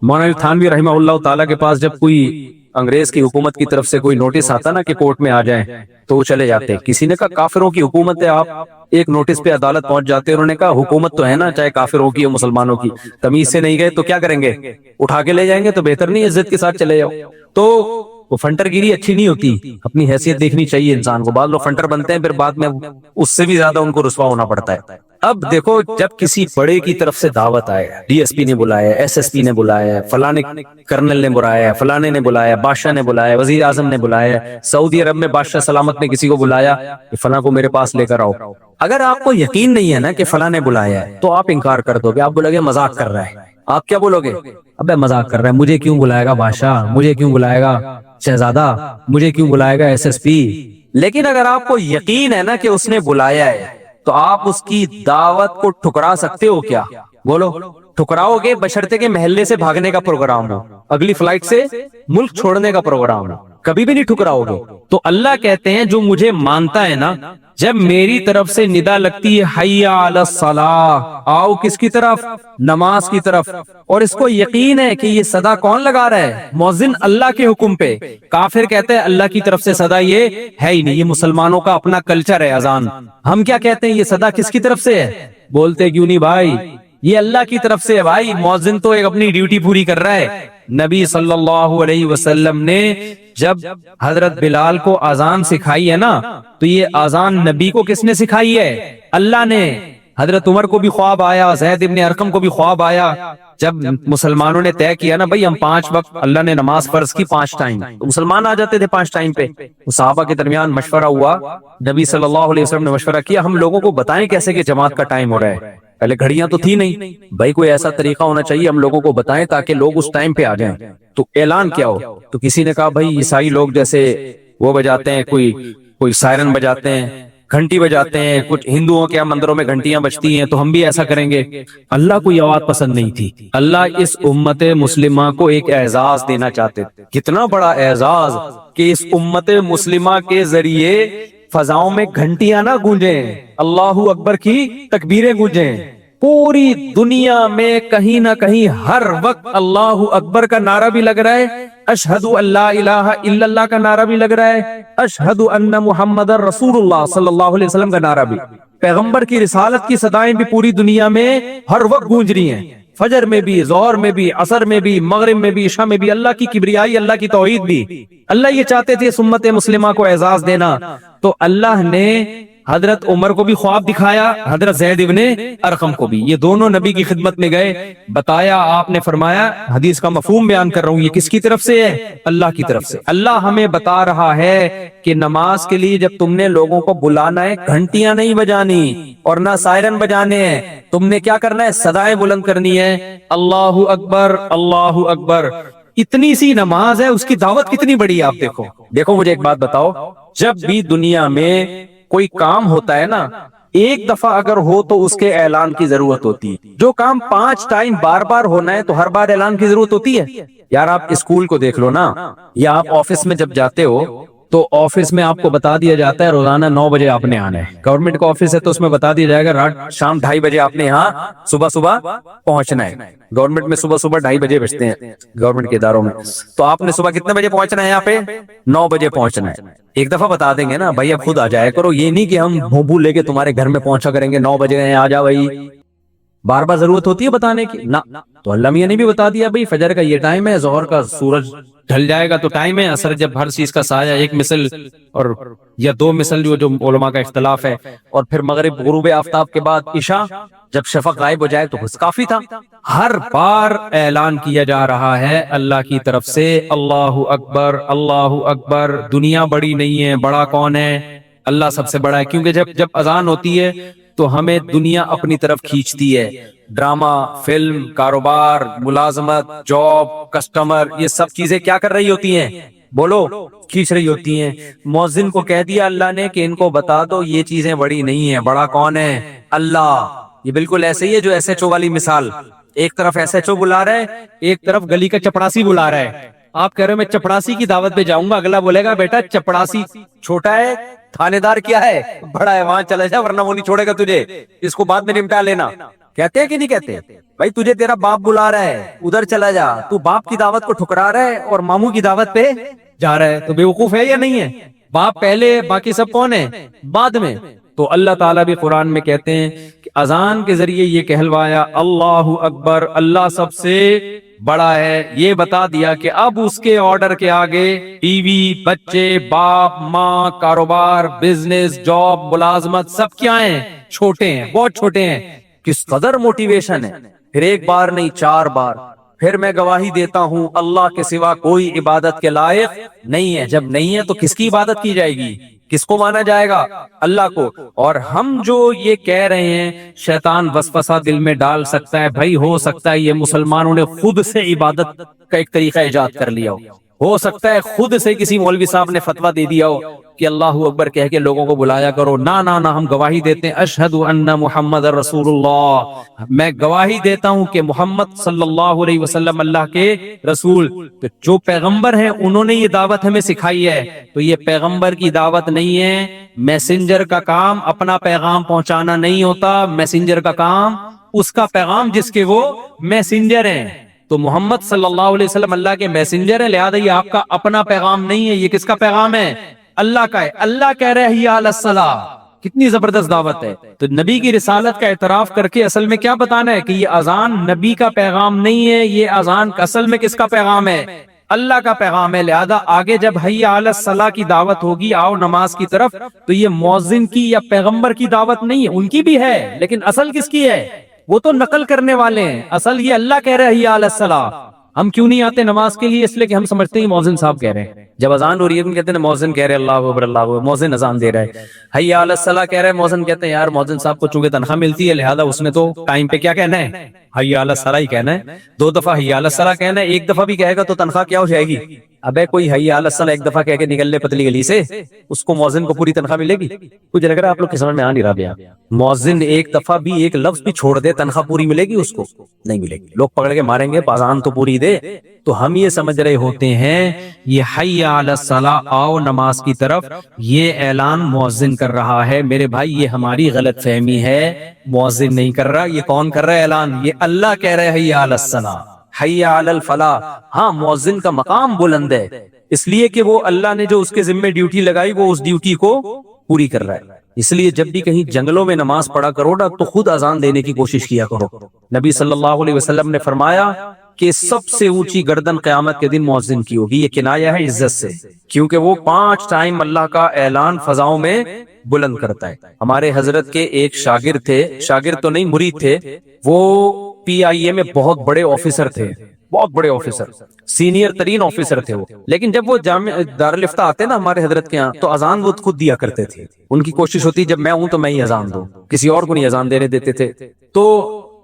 مولانا تھانوی رحمہ اللہ تعالیٰ کے پاس جب کوئی انگریز کی حکومت کی طرف سے کوئی نوٹس آتا نا کہ کورٹ میں آ جائیں تو وہ چلے جاتے۔ کسی نے کہا کافروں کی حکومت ہے، آپ ایک نوٹس پہ عدالت پہنچ جاتے۔ انہوں نے کہا حکومت تو ہے نا، چاہے کافروں کی ہو مسلمانوں کی، تمیز سے نہیں گئے تو کیا کریں گے؟ اٹھا کے لے جائیں گے تو بہتر نہیں عزت کے ساتھ چلے جاؤ۔ تو وہ فنٹر گیری اچھی نہیں ہوتی، اپنی حیثیت دیکھنی چاہیے انسان کو۔ بعض لوگ فنٹر بنتے ہیں پھر بعد میں اس سے بھی زیادہ ان کو رسوا ہونا پڑتا ہے۔ اب دیکھو جب کسی بڑے کی طرف سے دعوت آئے، DSP نے بلایا، SSP نے بلایا، فلانے کرنل نے بلایا، فلانے نے بلایا، بادشاہ نے بلایا، وزیر اعظم نے بلایا، سعودی عرب میں بادشاہ سلامت نے کسی کو بلایا کہ فلاں کو میرے پاس لے کر آؤ۔ اگر آپ کو یقین نہیں ہے نا کہ فلاں نے بلایا ہے تو آپ انکار کر دو گے، آپ بولو گے مذاق کر رہا ہے۔ آپ کیا بولو گے؟ ابے مذاق کر رہا ہے، مجھے کیوں بلائے گا بادشاہ، مجھے کیوں بلائے گا شہزادہ، مجھے کیوں بلائے گا SSP۔ لیکن اگر آپ کو یقین ہے نا کہ اس نے بلایا ہے تو آپ اس کی دعوت کو ٹھکرا سکتے ہو کیا؟ بولو ٹھکراؤ گے، بشرطے کے محلے سے بھاگنے کا پروگرام ہو، اگلی فلائٹ سے ملک چھوڑنے کا پروگرام ہو، کبھی بھی نہیں ٹھکراؤ گے۔ تو اللہ کہتے ہیں جو مجھے مانتا ہے نا، جب میری طرف سے ندا لگتی ہے حی علی الصلاۃ، آؤ کس کی طرف؟ نماز کی طرف، اور اس کو یقین ہے کہ یہ صدا کون لگا رہا ہے؟ مؤذن اللہ کے حکم پہ۔ کافر کہتے ہیں اللہ کی طرف سے صدا یہ ہے ہی نہیں، یہ مسلمانوں کا اپنا کلچر ہے اذان۔ ہم کیا کہتے ہیں یہ صدا کس کی طرف سے ہے؟ بولتے کیوں نہیں بھائی، یہ اللہ کی طرف سے ہے بھائی، مؤذن تو ایک اپنی ڈیوٹی پوری کر رہا ہے۔ نبی صلی اللہ علیہ وسلم نے جب حضرت بلال کو اذان سکھائی ہے نا، تو یہ اذان نبی کو کس نے سکھائی ہے؟ اللہ نے۔ حضرت عمر کو بھی خواب آیا، زید ابن ارقم کو بھی خواب آیا، جب مسلمانوں نے طے کیا نا بھائی ہم 5 وقت اللہ نے نماز فرض کی 5 ٹائم، تو مسلمان آ جاتے تھے 5 ٹائم پہ۔ صحابہ کے درمیان مشورہ ہوا، نبی صلی اللہ علیہ وسلم نے مشورہ کیا ہم لوگوں کو بتائیں کیسے کہ جماعت کا ٹائم ہو رہا ہے۔ پہلے گھڑیاں تو تھی نہیں بھائی، کوئی ایسا طریقہ ہونا چاہیے ہم لوگوں کو بتائیں تاکہ لوگ اس ٹائم پہ آ جائیں۔ تو اعلان کیا ہو؟ تو کسی نے کہا بھائی عیسائی لوگ جیسے وہ بجاتے ہیں، کوئی سائرن بجاتے ہیں، گھنٹی بجاتے ہیں، کچھ ہندوؤں کے مندروں میں گھنٹیاں بجتی ہیں تو ہم بھی ایسا کریں گے۔ اللہ کو یہ بات پسند نہیں تھی۔ اللہ اس امت مسلمہ کو ایک اعزاز دینا چاہتے تھے، کتنا بڑا اعزاز کہ اس امت مسلمہ کے ذریعے فضاؤں میں گھنٹیاں نہ گونجیں، اللہ اکبر کی تکبیریں گونجیں، پوری دنیا میں کہیں نہ کہیں ہر وقت اللہ اکبر کا نعرہ بھی لگ رہا ہے، اشہد ان لا الہ الا اللہ کا نعرہ بھی لگ رہا ہے، اشہد ان محمد رسول اللہ صلی اللہ علیہ وسلم کا نعرہ بھی، پیغمبر کی رسالت کی صدائیں بھی پوری دنیا میں ہر وقت گونج رہی ہیں، فجر میں بھی، ظہر میں بھی، عصر میں بھی، مغرب میں بھی، عشاء میں بھی، اللہ کی کبریائی، اللہ کی توحید بھی۔ اللہ یہ چاہتے تھے اس امت مسلمہ کو اعزاز دینا، تو اللہ نے حضرت عمر کو بھی خواب دکھایا، حضرت زید ابن ارقم کو بھی، یہ دونوں نبی کی خدمت میں گئے، بتایا، آپ نے فرمایا، حدیث کا مفہوم بیان کر رہا ہوں، یہ کس کی طرف سے ہے؟ اللہ کی طرف سے۔ اللہ ہمیں بتا رہا ہے کہ نماز کے لیے جب تم نے لوگوں کو بلانا ہے، گھنٹیاں نہیں بجانی اور نہ سائرن بجانے ہیں، تم نے کیا کرنا ہے؟ صدائیں بلند کرنی ہے، اللہ اکبر، اللہ اکبر۔ اتنی سی نماز ہے، اس کی دعوت کتنی بڑی ہے، آپ دیکھو مجھے ایک بات بتاؤ، جب بھی دنیا میں کوئی کام ہوتا ہے نا، ایک دفعہ اگر ہو تو اس کے اعلان کی ضرورت ہوتی ہے۔ جو کام 5 ٹائم بار بار ہونا ہے تو ہر بار اعلان کی ضرورت ہوتی ہے۔ یار آپ اسکول کو دیکھ لو نا، یا آپ آفس میں جب جاتے ہو تو آفس میں آپ کو بتا دیا جاتا ہے روزانہ 9 بجے آپ نے آنا ہے۔ گورنمنٹ کا آفس ہے تو اس میں بتا دیا جائے گا رات شام 2:30 بجے آپ نے یہاں صبح پہنچنا ہے۔ گورنمنٹ میں صبح 2:30 بجے بجتے ہیں گورنمنٹ کے اداروں میں، تو آپ نے صبح کتنے بجے پہنچنا ہے؟ یہاں پہ 9 بجے پہنچنا ہے۔ ایک دفعہ بتا دیں گے نا بھائی، اب خود آ جایا کرو، یہ نہیں کہ ہم بھوبو لے کے تمہارے گھر میں پہنچا کریں گے 9 بجے گئے آ جا بھائی، بار بار ضرورت ہوتی ہے بتانے کی نا۔ تو اللہ میاں نے بھی بتا دیا بھائی فجر کا یہ ٹائم ہے، ظہر کا سورج ڈھل جائے گا تو ٹائم ہے، عصر جب ہر چیز کا سایہ 1 مثل اور یا 2 مثل جو علماء کا اختلاف ہے، اور پھر مغرب غروب آفتاب کے بعد عشاء جب شفق غائب ہو جائے تو بس کافی تھا۔ ہر بار اعلان کیا جا رہا ہے اللہ کی طرف سے، اللہ اکبر، اللہ اکبر۔ دنیا بڑی نہیں ہے، بڑا کون ہے؟ اللہ سب سے بڑا ہے، کیونکہ جب اذان ہوتی ہے تو ہمیں دنیا اپنی طرف کھینچتی ہے. ڈرامہ، فلم، کاروبار، ملازمت، جاب، کسٹمر، یہ سب چیزیں کیا کر رہی ہوتی ہیں؟ بولو، کھینچ رہی ہوتی ہیں. مؤذن کو کہہ دیا اللہ نے کہ ان کو بتا دو یہ چیزیں بڑی نہیں ہیں، بڑا کون ہے؟ اللہ. یہ بالکل ایسے ہی ہے جو ایس ایچ او والی مثال. ایک طرف ایس ایچ او بلا رہا ہے، ایک طرف گلی کا چپڑاسی بلا رہا ہے. آپ کہہ رہے ہو میں چپڑاسی کی دعوت پہ جاؤں گا، اگلا بولے گا بیٹا چپڑاسی چھوٹا ہے، تھانے دار کیا ہے؟ بڑا ہے، وہاں چلا جا ورنہ وہ نہیں چھوڑے گا تجھے، اس کو بعد میں نمٹا لینا. کہتے ہیں کہ نہیں کہتے؟ بھائی تجھے تیرا باپ بلا رہا ہے، ادھر چلا جا. تو باپ کی دعوت کو ٹھکرا رہا ہے اور ماموں کی دعوت پہ جا رہا ہے، تو بیوقوف ہے یا نہیں ہے؟ باپ پہلے، باقی سب کون ہے؟ بعد میں. تو اللہ تعالیٰ بھی قرآن میں کہتے ہیں کہ اذان کے ذریعے یہ کہلوایا اللہ اکبر، اللہ سب سے بڑا ہے. یہ بتا دیا کہ اب اس کے آرڈر کے آگے بیوی، بچے، باپ، ماں، کاروبار، بزنس، جاب، ملازمت سب کیا ہیں؟ چھوٹے ہیں، بہت چھوٹے ہیں. کس قدر موٹیویشن ہے. پھر ایک بار نہیں 4 بار. پھر میں گواہی دیتا ہوں اللہ کے سوا کوئی عبادت کے لائق نہیں ہے. جب نہیں ہے تو کس کی عبادت کی جائے گی؟ کس کو مانا جائے گا؟ اللہ کو. اور ہم جو یہ کہہ رہے ہیں شیطان وسوسہ دل میں ڈال سکتا ہے. بھائی ہو سکتا ہے یہ مسلمانوں نے خود سے عبادت کا ایک طریقہ ایجاد کر لیا ہو سکتا ہے خود سے کسی مولوی صاحب نے فتویٰ دے دیا ہو کہ اللہ اکبر کہہ کے لوگوں کو بلایا کرو. نہ ہم گواہی دیتے ہیں اشہد ان محمد رسول اللہ، میں گواہی دیتا ہوں کہ محمد صلی اللہ علیہ وسلم اللہ کے رسول. تو جو پیغمبر ہیں انہوں نے یہ دعوت ہمیں سکھائی ہے. تو یہ پیغمبر کی دعوت نہیں ہے. میسنجر کا کام اپنا پیغام پہنچانا نہیں ہوتا، میسنجر کا کام اس کا پیغام جس کے وہ میسنجر ہیں. تو محمد صلی اللہ علیہ وسلم اللہ کے میسنجر ہیں، لہذا یہ آپ کا اپنا پیغام نہیں ہے. یہ کس کا پیغام ہے؟ اللہ کا ہے. اللہ کہہ رہے حی علی الصلاۃ. کتنی زبردست دعوت ہے. تو نبی کی رسالت کا اعتراف کر کے اصل میں کیا بتانا ہے کہ یہ اذان نبی کا پیغام نہیں ہے، یہ اذان اصل میں کس کا پیغام ہے؟ اللہ کا پیغام ہے. لہذا آگے جب حی علی الصلاۃ کی دعوت ہوگی، آؤ نماز کی طرف، تو یہ مؤذن کی یا پیغمبر کی دعوت نہیں ہے. ان کی بھی ہے لیکن اصل کس کی ہے؟ وہ تو نقل کرنے والے ہیں. اصل یہ اللہ کہہ رہے حی علی الصلاۃ. ہم کیوں نہیں آتے نماز کے لیے؟ اس لیے کہ ہم سمجھتے ہیں مؤذن صاحب کہہ رہے ہیں. جب اذان ہو رہی ہے ہم کہتے ہیں مؤذن کہہ رہے اللہ اکبر اللہ اکبر، مؤذن اذان دے رہا ہے. حی علی الصلاۃ کہہ رہے ہیں، مؤذن کہتے ہیں یار مؤذن صاحب کو چونکہ تنخواہ ملتی ہے لہذا اس نے تو ٹائم پہ کیا کہنا ہے؟ حی علی الصلاۃ ہی کہنا ہے. 2 دفعہ حی علی الصلاۃ کہنا ہے، ایک دفعہ بھی کہے گا تو تنخواہ کیا ہو جائے گی؟ ابے کوئی حی علی الصلاۃ ایک دفعہ کہہ کے نکل لے پتلی گلی سے، اس کو مؤذن کو پوری تنخواہ ملے گی؟ کچھ لگ رہا ہے آپ لوگ کی سمجھ میں آ نہیں رہا. بیا مؤذن ایک دفعہ بھی ایک لفظ بھی چھوڑ دے تنخواہ پوری ملے گی؟ اس کو نہیں ملے گی. لوگ پکڑ کے ماریں گے اذان تو پوری دے. تو ہم یہ سمجھ رہے ہوتے ہیں یہ حی علی الصلاۃ آؤ نماز کی طرف، یہ اعلان مؤذن کر رہا ہے. میرے بھائی یہ ہماری غلط فہمی ہے، مؤذن نہیں کر رہا. یہ کون کر رہا ہے اعلان؟ یہ اللہ کہہ رہے حی علی الصلاۃ، حی علی الفلاح. ہاں مؤذن کا مقام بلند ہے اس لیے کہ وہ اللہ نے جو اس کے ذمہ ڈیوٹی لگائی وہ اس ڈیوٹی کو پوری کر رہا ہے. اس لیے جب بھی کہیں جنگلوں میں نماز پڑھا کرو نا تو خود اذان دینے کی کوشش کیا کرو. نبی صلی اللہ علیہ وسلم نے فرمایا کہ سب سے اونچی گردن قیامت کے دن مؤذن کی ہوگی. یہ کنایہ ہے عزت سے، کیونکہ وہ 5 ٹائم اللہ کا اعلان فضاؤں میں بلند کرتا ہے. ہمارے حضرت کے ایک شاگرد تھے، شاگرد تو نہیں مرید تھے، وہ پی آئی اے میں بہت بڑے آفیسر تھے، بہت بڑے آفیسر، سینئر ترین آفیسر تھے وہ. لیکن جب وہ جامع دارالفتہ آتے نا ہمارے حضرت کے یہاں تو اذان وہ خود دیا کرتے تھے. ان کی کوشش ہوتی جب میں ہوں تو میں ہی اذان دوں، کسی اور کو نہیں اذان دینے دیتے تھے. تو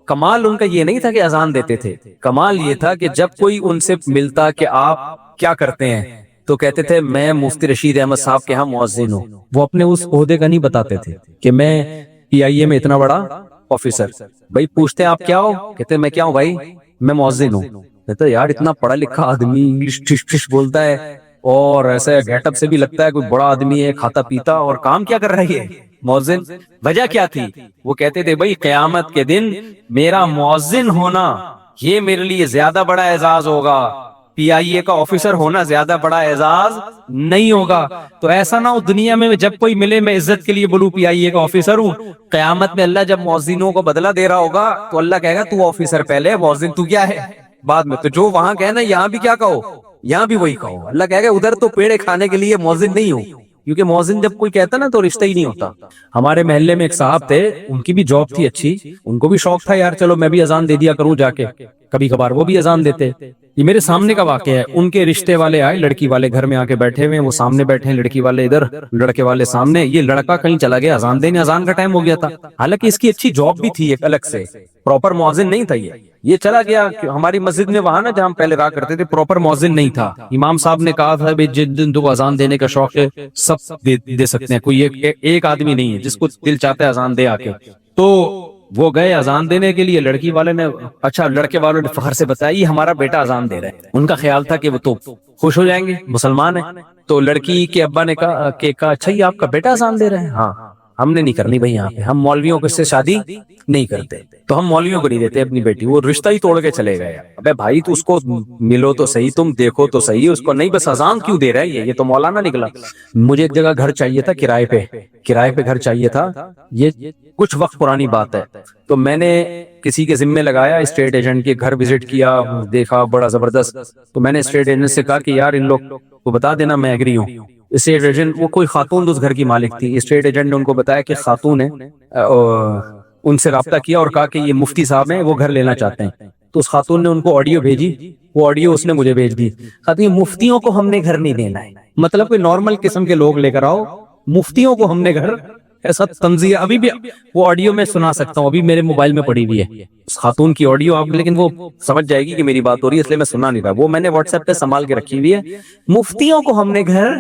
کمال ان کا یہ نہیں تھا کہ اذان دیتے تھے، کمال یہ تھا کہ جب کوئی ان سے ملتا کہ آپ کیا کرتے ہیں تو کہتے تھے میں مفتی رشید احمد صاحب کے ہاں مؤذن ہوں. وہ اپنے اس عہدے کا نہیں بتاتے تھے کہ میں پی آئی اے میں اتنا بڑا آفیسر. بھائی پوچھتے ہیں آپ کیا ہو؟ کہتے ہیں میں کیا ہوں بھائی، میں مؤذن ہوں. کہتے ہیں یار اتنا پڑھا لکھا آدمی انگلش ٹھش ٹھش بولتا ہے اور ایسے گیٹ اپ سے بھی لگتا ہے کوئی بڑا آدمی ہے، کھاتا پیتا، اور کام کیا کر رہا ہے مؤذن. وجہ کیا تھی؟ وہ کہتے تھے بھائی قیامت کے دن میرا مؤذن ہونا یہ میرے لیے زیادہ بڑا اعزاز ہوگا، پی آئی اے کا آفیسر ہونا زیادہ بڑا اعزاز نہیں ہوگا. تو ایسا نہ ہو دنیا میں جب کوئی ملے میں عزت کے لیے بولوں پی آئی اے کا آفیسر ہوں، قیامت میں اللہ جب مؤذنوں کو بدلہ دے رہا ہوگا تو اللہ کہے گا تو آفیسر پہلے، مؤذن تو کیا ہے بعد میں. تو جو وہاں کہنا یہاں بھی کیا کہو، یہاں بھی وہی کہو. اللہ کہے گا ادھر تو پیڑے کھانے کے لیے مؤذن نہیں ہوں، کیونکہ مؤذن جب کوئی کہتا نا تو رشتہ ہی نہیں ہوتا. ہمارے محلے میں ایک صاحب تھے، ان کی بھی جاب تھی اچھی، ان کو بھی شوق تھا یار چلو میں بھی اذان دے دیا کروں جا کے. کبھی کبھار وہ بھی اذان دیتے. یہ میرے سامنے کا واقعہ ہے. ان کے رشتے والے آئے, لڑکی والے گھر میں آ کے بیٹھے ہوئے, وہ سامنے بیٹھے ہیں, لڑکی والے ادھر, لڑکے والے سامنے. یہ لڑکا کہیں چلا گیا اذان دینے, اذان کا ٹائم ہو گیا تھا. حالانکہ اس کی اچھی جاب بھی تھی ایک الگ سے, پراپر مؤذن نہیں تھا یہ چلا گیا. ہماری مسجد میں وہاں نا جہاں ہم پہلے رہا کرتے تھے پراپر مؤذن نہیں تھا. امام صاحب نے کہا تھا جن دن کو اذان دینے کا شوق ہے سب دے سکتے ہیں, کوئی ایک آدمی نہیں ہے جس کو دل چاہتا ہے اذان دے آ کے. تو وہ گئے اذان دینے کے لیے. لڑکی والے نے, اچھا لڑکے والوں نے فخر سے بتایا یہ ہمارا بیٹا اذان دے رہا ہے. ان کا خیال تھا کہ وہ تو خوش ہو جائیں گے, مسلمان ہیں. تو لڑکی کے ابا نے کہا اچھا یہ آپ کا بیٹا اذان دے رہے ہیں؟ ہاں. ہم نے نہیں کرنی بھائی, یہاں پہ ہم مولویوں کو سے شادی نہیں کرتے, تو ہم مولویوں کو نہیں دیتے اپنی بیٹی. وہ رشتہ ہی توڑ کے چلے گئے. ابے بھائی تو اس کو ملو تو صحیح, تم دیکھو تو صحیح, اس کو نہیں بس اذان کیوں دے رہا ہے یہ تو مولانا نکلا. مجھے ایک جگہ گھر چاہیے تھا کرائے پہ گھر چاہیے تھا. یہ کچھ وقت پرانی بات ہے. تو میں نے کسی کے ذمے لگایا, اسٹیٹ ایجنٹ کے گھر وزٹ کیا, دیکھا بڑا زبردست. تو میں نے اسٹیٹ ایجنٹ سے کہا کہ یار ان لوگ کو بتا دینا میں ایگری ہوں. اسٹیٹ ایجنٹ, وہ کوئی خاتون اس گھر کی مالک تھی, اسٹیٹ ایجنٹ نے ان کو بتایا کہ خاتون ہے, ان سے رابطہ کیا اور کہا کہ یہ مفتی صاحب ہیں, وہ گھر لینا چاہتے ہیں. تو اس خاتون نے ان کو آڈیو بھیجی, وہ آڈیو اس نے مجھے بھیج دی. خاتون, مفتیوں کو ہم نے گھر نہیں دینا ہے, مطلب کوئی نارمل قسم کے لوگ لے کر آؤ, مفتیوں کو ہم نے گھر, ایسا تنزیہ. ابھی بھی وہ آڈیو میں سنا سکتا ہوں, ابھی میرے موبائل میں پڑی ہوئی ہے اس خاتون کی آڈیو آپ, لیکن وہ سمجھ جائے گی کہ میری بات ہو رہی ہے اس لیے میں سنا نہیں رہا. وہ میں نے واٹس ایپ پہ سنبھال کے رکھی ہوئی ہے, مفتیوں کو ہم نے گھر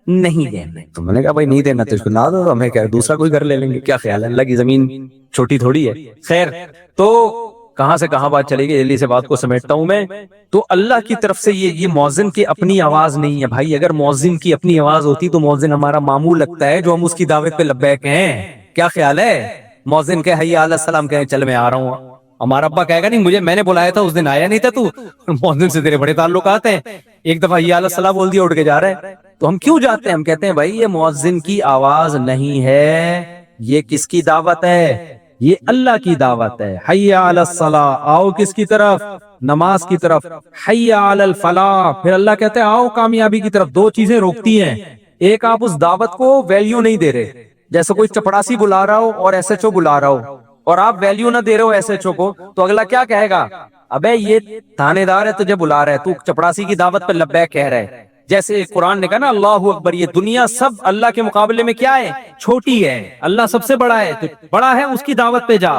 نہیں دینا. تو میں نے کہا بھائی نہیں دینا تو اس کو نہ دو, ہمیں کیا دوسرا کوئی گھر لے لیں گے, کیا خیال ہے, اللہ کی زمین چھوٹی تھوڑی ہے. خیر, تو کہاں سے کہاں بات چلے گی, جلدی سے بات کو سمیٹتا ہوں میں. تو اللہ کی طرف سے یہ مؤذن کی اپنی آواز نہیں ہے بھائی. اگر مؤذن کی اپنی آواز ہوتی تو مؤذن ہمارا ماموں لگتا ہے جو ہم اس کی دعوت پہ لبیک ہیں. کیا خیال ہے, مؤذن کہ حی علی السلام کہیں چل میں آ رہا ہوں, ہمارا ابا کہے گا نہیں مجھے, میں نے بلایا تھا اس دن آیا نہیں تھا, تو مؤذن سے تیرے بڑے تعلقات ہیں, ایک دفعہ حی علی السلام بول دیا اٹھ کے جا رہا ہے. تو ہم کیوں جاتے ہیں, ہم کہتے ہیں بھائی یہ مؤذن کی آواز نہیں ہے, یہ کس کی دعوت ہے, یہ اللہ کی دعوت ہے. حی علی الصلاۃ, آؤ کس کی طرف, نماز کی طرف. حی علی الفلاح, پھر اللہ کہتے ہیں آؤ کامیابی کی طرف. دو چیزیں روکتی ہیں, ایک آپ اس دعوت کو ویلیو نہیں دے رہے, جیسے کوئی چپڑاسی بلا رہا ہو اور ایس ایچ او بلا رہا ہو اور آپ ویلیو نہ دے رہے ہو ایس ایچ او کو, تو اگلا کیا کہے گا, ابے یہ تھانے دار ہے تجھے بلا رہا ہے, تو چپڑاسی کی دعوت پہ لبیک کہہ رہا ہے. جیسے قرآن نے کہا نا اللہ اکبر, یہ دنیا سب اللہ کے مقابلے میں کیا ہے, چھوٹی ہے, اللہ سب سے بڑا ہے, تو بڑا ہے اس کی دعوت پہ جا.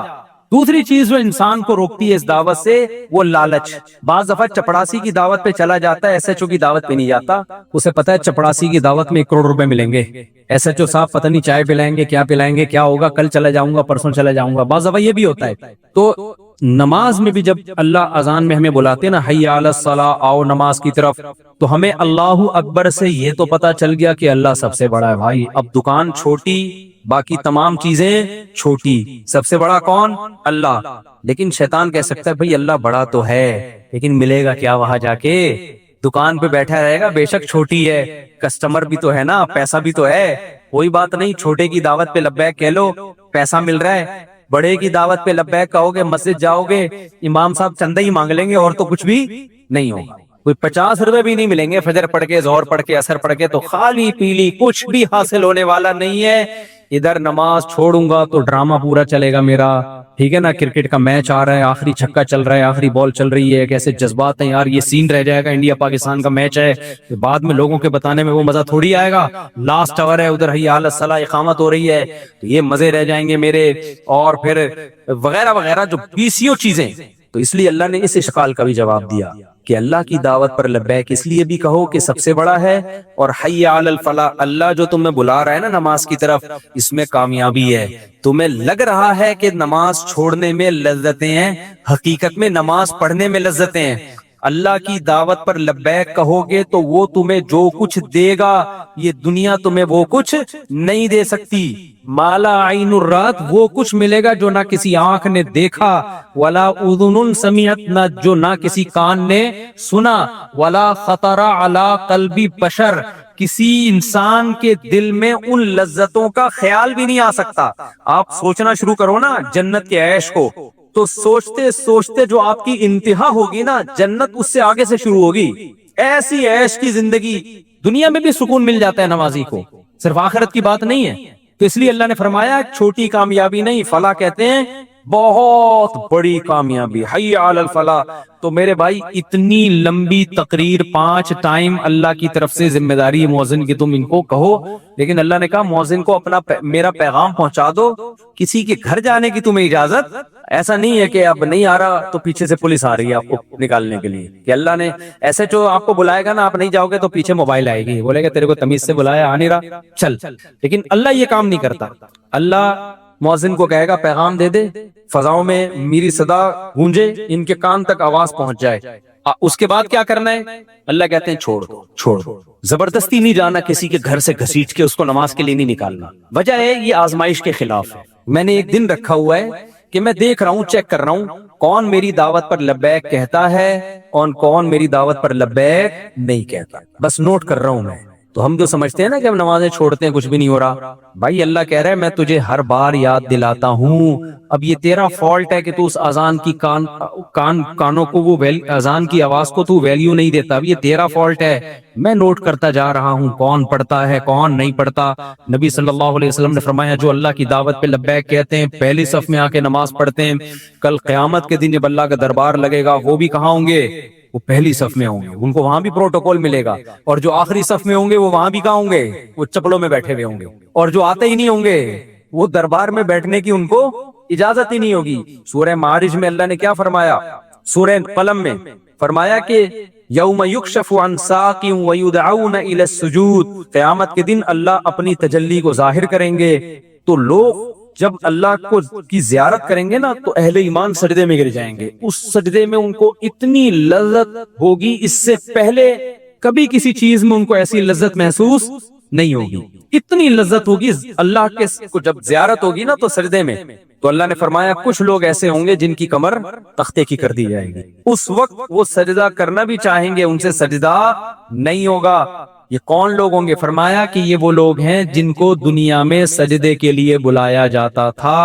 دوسری چیز جو انسان کو روکتی ہے اس دعوت سے, وہ لالچ. بعض دفعہ چپڑاسی کی دعوت پہ چلا جاتا ہے, ایس ایچ او کی دعوت پہ نہیں جاتا, اسے پتا ہے چپڑاسی کی دعوت میں 1 کروڑ روپے ملیں گے, ایس ایچ او صاحب پتہ نہیں چائے پلائیں گے, کیا پلائیں گے, کیا ہوگا, کل چلا جاؤں گا, پرسوں چلا جاؤں گا. بعض دفعہ یہ بھی ہوتا ہے. تو نماز میں بھی جب اللہ اذان میں ہمیں بلاتے ہیں نا حی علی الصلاۃ, آؤ نماز کی طرف, تو ہمیں اللہ اکبر سے یہ تو پتا چل گیا کہ اللہ سب سے بڑا ہے بھائی. اب دکان چھوٹی, باقی تمام چیزیں چھوٹی, سب سے بڑا کون, اللہ. لیکن شیطان کہہ سکتا ہے بھائی اللہ بڑا تو ہے, لیکن ملے گا کیا وہاں جا کے, دکان پہ بیٹھا رہے گا, بے شک چھوٹی ہے, کسٹمر بھی تو ہے نا, پیسہ بھی تو ہے, کوئی بات نہیں, چھوٹے کی دعوت پہ لبیک کہہ لو, پیسہ مل رہا ہے. بڑے کی دعوت پہ لبیک کہو گے, مسجد جاؤ گے, امام صاحب چندہ ہی مانگ لیں گے اور تو کچھ بھی نہیں ہوگا, کوئی 50 روپے بھی نہیں ملیں گے, فجر پڑھ کے, ظہر پڑھ کے, عصر پڑھ کے, تو خالی پیلی کچھ بھی حاصل ہونے والا نہیں ہے. ادھر نماز چھوڑوں گا تو ڈرامہ پورا چلے گا میرا, ٹھیک ہے نا, کرکٹ کا میچ آ رہا ہے, آخری چھکا چل رہا ہے, آخری بال چل رہی ہے, کیسے جذبات ہیں یار, یہ سین رہ جائے گا, انڈیا پاکستان کا میچ ہے, بعد میں لوگوں کے بتانے میں وہ مزہ تھوڑی آئے گا. لاسٹ اوور ہے, ادھر حی علی الصلاۃ اقامت ہو رہی ہے, تو یہ مزے رہ جائیں گے میرے, اور پھر وغیرہ وغیرہ جو بیسیوں چیزیں. تو اس لیے اللہ نے اس اشکال کا بھی جواب دیا کہ اللہ کی دعوت پر لبیک اس لیے بھی کہو کہ سب سے بڑا ہے, اور حی علی الفلاح, اللہ جو تمہیں بلا رہا ہے نا نماز کی طرف, اس میں کامیابی ہے. تمہیں لگ رہا ہے کہ نماز چھوڑنے میں لذتیں ہیں, حقیقت میں نماز پڑھنے میں لذتیں ہیں. اللہ کی دعوت پر لبیک کہو گے تو وہ تمہیں جو کچھ دے گا, یہ دنیا تمہیں وہ کچھ نہیں دے سکتی. مالا عین الرات, وہ کچھ ملے گا جو نہ کسی آنکھ نے دیکھا, ولا اذن سمعت, نہ جو نہ کسی کان نے سنا, ولا خطر علی قلب بشر, کسی انسان کے دل میں ان لذتوں کا خیال بھی نہیں آ سکتا. آپ سوچنا شروع کرو نا جنت کے عیش کو, تو سوچتے سوچتے جو آپ کی انتہا ہوگی نا, جنت اس سے آگے سے شروع ہوگی. ایسی عیش کی زندگی, دنیا میں بھی سکون مل جاتا ہے نمازی کو, صرف آخرت کی بات نہیں ہے. تو اس لیے اللہ نے فرمایا چھوٹی کامیابی نہیں. فلاح کہتے ہیں بہت بڑی کامیابی، حی علی الفلاح۔ تو میرے بھائی اتنی لمبی تقریر 5 ٹائم اللہ کی طرف سے ذمہ داری ہے مؤذن کی، تم ان کو کہو، لیکن اللہ نے کہا مؤذن کو اپنا میرا پیغام پہنچا دو، کسی کے گھر جانے کی تمہیں اجازت ایسا نہیں ہے کہ اب نہیں آ رہا تو پیچھے سے پولیس آ رہی ہے آپ کو نکالنے کے لیے، کہ اللہ نے ایسے جو آپ کو بلائے گا نا، آپ نہیں جاؤ گے تو پیچھے موبائل آئے گی، بولے گا تیرے کو تمیز سے بلایا، آ نہیں رہا، چل۔ لیکن اللہ یہ کام نہیں کرتا، اللہ مؤذن کو کہے گا پیغام دے دے، فضاؤں میں میری صدا گونجے، ان کے کان تک آواز پہنچ جائے، اس کے بعد کیا کرنا ہے؟ اللہ کہتے ہیں چھوڑ دو، چھوڑ دو، زبردستی نہیں جانا کسی کے گھر سے گھسیٹ کے اس کو نماز کے لیے نہیں نکالنا۔ وجہ ہے یہ آزمائش کے خلاف ہے۔ میں نے ایک دن رکھا ہوا ہے کہ میں دیکھ رہا ہوں، چیک کر رہا ہوں کون میری دعوت پر لبیک کہتا ہے اور کون میری دعوت پر لبیک نہیں کہتا، بس نوٹ کر رہا ہوں میں۔ تو ہم جو سمجھتے ہیں نا کہ ہم نمازیں چھوڑتے ہیں کچھ بھی نہیں ہو رہا، بھائی اللہ کہہ رہا ہے میں تجھے ہر بار یاد دلاتا ہوں، اب یہ تیرا فالٹ ہے کہ تو اس اذان کی کانوں کو، وہ اذان کی آواز کو تو ویلیو نہیں دیتا، اب یہ تیرا فالٹ ہے، میں نوٹ کرتا جا رہا ہوں کون پڑھتا ہے کون نہیں پڑھتا۔ نبی صلی اللہ علیہ وسلم نے فرمایا جو اللہ کی دعوت پہ لبیک کہتے ہیں، پہلی صف میں آ کے نماز پڑھتے ہیں، کل قیامت کے دن جب اللہ کا دربار لگے گا وہ بھی کہاں ہوں گے؟ وہ پہلی صف میں ہوں گے، ان کو وہاں بھی پروٹوکول ملے گا، اور جو آخری صف میں ہوں گے وہ وہاں بھی کہاں ہوں گے؟ وہ چپلوں میں بیٹھے ہوئے ہوں گے، اور جو آتے ہی نہیں ہوں گے وہ دربار میں بیٹھنے کی ان کو اجازت ہی نہیں ہوگی۔ سورہ معارج میں اللہ نے کیا فرمایا؟ سورہ قلم میں فرمایا کہ یوم یکشف عن ساق ویدعون الی السجود، قیامت کے دن اللہ اپنی تجلی کو ظاہر کریں گے، تو لوگ جب اللہ کو کی زیارت کریں گے نا تو اہل ایمان سجدے میں گر جائیں گے، اس سجدے میں ان کو اتنی لذت ہوگی، اس سے پہلے کبھی کسی چیز میں ان کو ایسی لذت محسوس نہیں ہوگی، اتنی لذت ہوگی اللہ کے کو جب زیارت ہوگی نا تو سجدے میں۔ تو اللہ نے فرمایا کچھ لوگ ایسے ہوں گے جن کی کمر تختے کی کر دی جائے گی، اس وقت وہ سجدہ کرنا بھی چاہیں گے، ان سے سجدہ نہیں ہوگا۔ یہ کون لوگ ہوں گے؟ فرمایا کہ یہ وہ لوگ ہیں جن کو دنیا میں سجدے کے لیے بلایا جاتا تھا،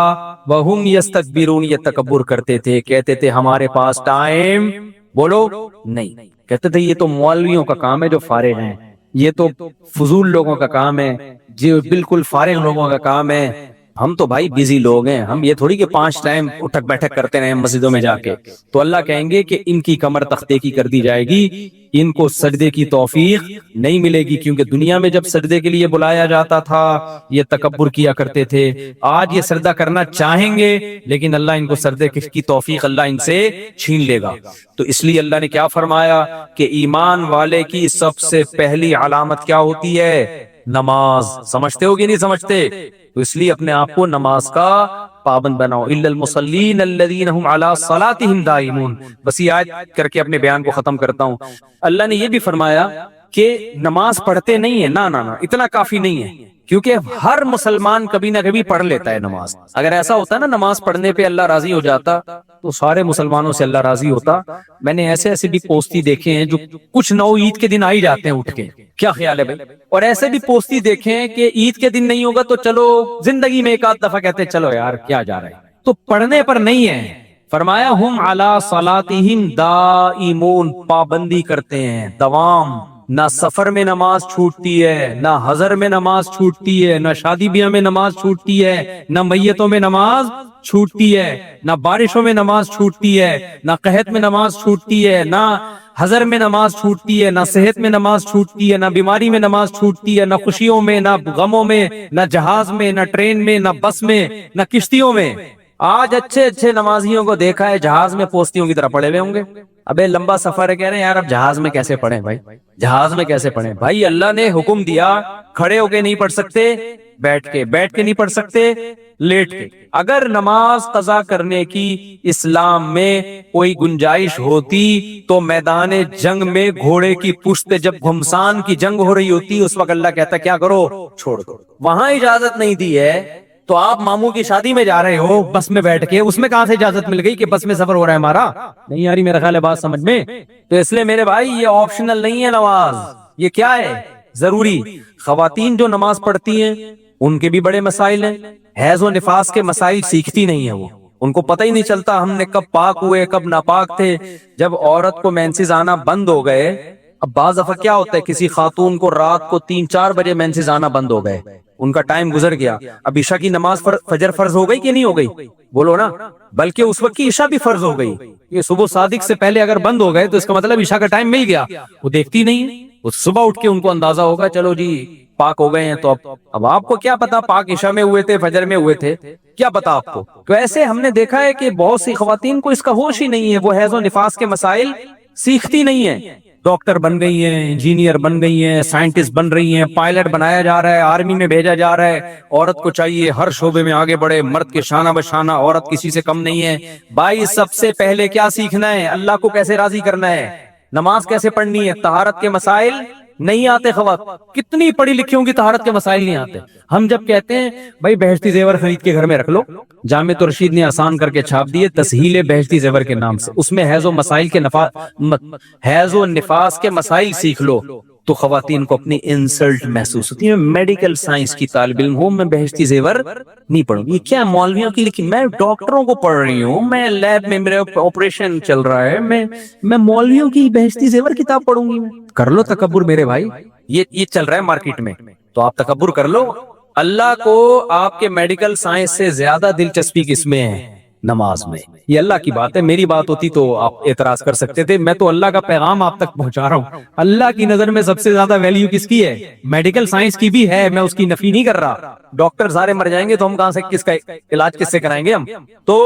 وَهُمْ يَسْتَكْبِرُونَ، یہ تکبر کرتے تھے، کہتے تھے ہمارے پاس ٹائم بولو نہیں، کہتے تھے یہ تو مولویوں کا کام ہے جو فارغ ہیں، یہ تو فضول لوگوں کا کام ہے، جو بالکل فارغ لوگوں کا کام ہے، ہم تو بھائی بیزی لوگ ہیں، ہم یہ تھوڑی کہ 5 ٹائم اٹھک بیٹھک کرتے رہے مسجدوں میں جا کے۔ تو اللہ کہیں گے کہ ان کی کمر تختے کی کر دی جائے گی، ان کو سجدے کی توفیق نہیں ملے گی، کیونکہ دنیا میں جب سجدے کے لیے بلایا جاتا تھا یہ تکبر کیا کرتے تھے، آج یہ سجدہ کرنا چاہیں گے لیکن اللہ ان کو سجدے کی توفیق اللہ ان سے چھین لے گا۔ تو اس لیے اللہ نے کیا فرمایا کہ ایمان والے کی سب سے پہلی علامت کیا ہوتی ہے؟ نماز۔ سمجھتے ہو کہ نہیں سمجھتے؟ تو اس لیے اپنے آپ کو نماز کا پابند بناؤ، الا المصلین الذین هم علی صلاتهم دائمون۔ بس یہ آیت کر کے اپنے بیان کو ختم کرتا ہوں۔ اللہ نے یہ بھی فرمایا کہ نماز پڑھتے نہیں ہیں، نہ اتنا کافی نہیں ہے، کیونکہ ہر مسلمان کبھی نہ کبھی پڑھ لیتا ہے نماز۔ اگر ایسا ہوتا نا نماز پڑھنے پہ اللہ راضی ہو جاتا تو سارے مسلمانوں سے اللہ راضی ہوتا۔ میں نے ایسے بھی پوستی دیکھے ہیں جو کچھ نو عید کے دن آ ہی جاتے ہیں اٹھ کے، کیا خیال ہے بھائی؟ اور ایسے بھی پوستی دیکھے ہیں کہ عید کے دن نہیں ہوگا تو چلو زندگی میں ایک آدھ دفعہ کہتے ہیں چلو یار کیا جا رہا ہے، تو پڑھنے پر نہیں ہے۔ فرمایا ہم علی صلاتہم دائمون، پابندی کرتے ہیں، دوام، نہ سفر میں نماز چھوٹتی ہے، نہ حضر میں نماز چھوٹتی ہے، نہ شادی بیاہ میں نماز چھوٹتی ہے، نہ میتوں میں نماز چھوٹتی ہے، نہ بارشوں میں نماز چھوٹتی ہے، نہ قحط میں نماز چھوٹتی ہے، نہ حضر میں نماز چھوٹتی ہے، نہ صحت میں نماز چھوٹتی ہے، نہ بیماری میں نماز چھوٹتی ہے، نہ خوشیوں میں، نہ غموں میں، نہ جہاز میں، نہ ٹرین میں، نہ بس میں، نہ کشتیوں میں۔ آج اچھے نمازیوں کو دیکھا ہے جہاز میں پوستیوں کی طرح پڑے ہوئے ہوں گے، ابے لمبا سفر ہے، کہہ رہے ہیں یار اب جہاز میں کیسے پڑھیں بھائی، جہاز میں کیسے پڑھیں بھائی؟ اللہ نے حکم دیا کھڑے ہو کے نہیں پڑھ سکتے، بیٹھ کے نہیں پڑھ سکتے، لیٹ کے۔ اگر نماز قضا کرنے کی اسلام میں کوئی گنجائش ہوتی تو میدان جنگ میں گھوڑے کی پشت جب گھمسان کی جنگ ہو رہی ہوتی اس وقت اللہ کہتا کیا کرو، چھوڑ دو۔ وہاں اجازت نہیں دی ہے تو آپ ماموں کی شادی میں جا رہے ہو بس میں بیٹھ کے، اس میں کہاں سے اجازت مل گئی کہ بس میں سفر ہو رہا ہے ہمارا؟ نہیں یاری میرا خیال ہے بات سمجھ میں۔ تو اس لیے میرے بھائی یہ آپشنل نہیں ہے نماز، یہ کیا ہے؟ ضروری۔ خواتین جو نماز پڑھتی ہیں ان کے بھی بڑے مسائل ہیں، حیض و نفاس کے مسائل سیکھتی نہیں ہے، وہ ان کو پتہ ہی نہیں چلتا ہم نے کب پاک ہوئے کب ناپاک تھے۔ جب عورت کو مینسز آنا بند ہو گئے، اب بعض دفعہ کیا ہوتا ہے کسی خاتون کو رات کو 3-4 بجے مینسز آنا بند ہو گئے، ان کا ٹائم گزر گیا. اب عشاء کی نماز فجر فرض ہو گئی کہ نہیں ہو گئی؟ بولو نا. بلکہ اس وقت کی عشاء بھی فرض ہو گئی. یہ صبح صادق سے پہلے اگر بند ہو گئے تو اس کا مطلب عشاء کا ٹائم مل گیا. وہ دیکھتی نہیں, وہ صبح اٹھ کے ان کو اندازہ ہوگا چلو جی پاک ہو گئے ہیں. تو اب آپ کو کیا پتا پاک عشاء میں ہوئے تھے فجر میں ہوئے تھے, کیا پتا آپ کو؟ تو ایسے ہم نے دیکھا ہے کہ بہت سی خواتین کو اس کا ہوش ہی نہیں ہے. وہ حیض و نفاس کے مسائل سیکھتی نہیں ہیں. ڈاکٹر بن گئی ہیں, انجینئر بن گئی ہیں, سائنٹسٹ بن رہی ہیں, پائلٹ بنایا جا رہا ہے, آرمی میں بھیجا جا رہا ہے. عورت کو چاہیے ہر شعبے میں آگے بڑھے, مرد کے شانہ بشانہ, عورت کسی سے کم نہیں ہے. بھائی سب سے پہلے کیا سیکھنا ہے؟ اللہ کو کیسے راضی کرنا ہے, نماز کیسے پڑھنی ہے. طہارت کے مسائل نہیں آتے. کتنی پڑھی لکھی ہوں گی, طہارت کے مسائل نہیں آتے. ہم جب کہتے ہیں بھائی بہشتی زیور خرید کے گھر میں رکھ لو, جامع رشید نے آسان کر کے چھاپ دیے تسہیل بہشتی زیور کے نام سے, اس میں حیض و مسائل کے حیض و نفاس کے مسائل سیکھ لو, تو خواتین کو اپنی انسلٹ محسوس ہوتی ہے. میں میڈیکل سائنس کی طالب علم ہوں, میں بہشتی زیور نہیں پڑھوں گی. یہ کیا مولویوں کی لکھی, میں ڈاکٹروں کو پڑھ رہی ہوں, میں لیب میں میرے آپریشن چل رہا ہے, میں مولویوں کی بہشتی زیور کتاب پڑھوں گی. کر لو تکبر میرے بھائی, یہ چل رہا ہے مارکیٹ میں, تو آپ تکبر کر لو. اللہ کو آپ کے میڈیکل سائنس سے زیادہ دلچسپی کس میں ہے؟ نماز میں. یہ اللہ کی بات ہے, میری بات ہوتی تو آپ اعتراض کر سکتے تھے. میں تو اللہ کا پیغام آپ تک پہنچا رہا ہوں. اللہ کی نظر میں سب سے زیادہ ویلیو کس کی ہے؟ میڈیکل سائنس کی بھی ہے, میں اس کی نفی نہیں کر رہا. ڈاکٹر سارے مر جائیں گے تو ہم کہاں سے کس کا علاج کس سے کرائیں گے ہم تو.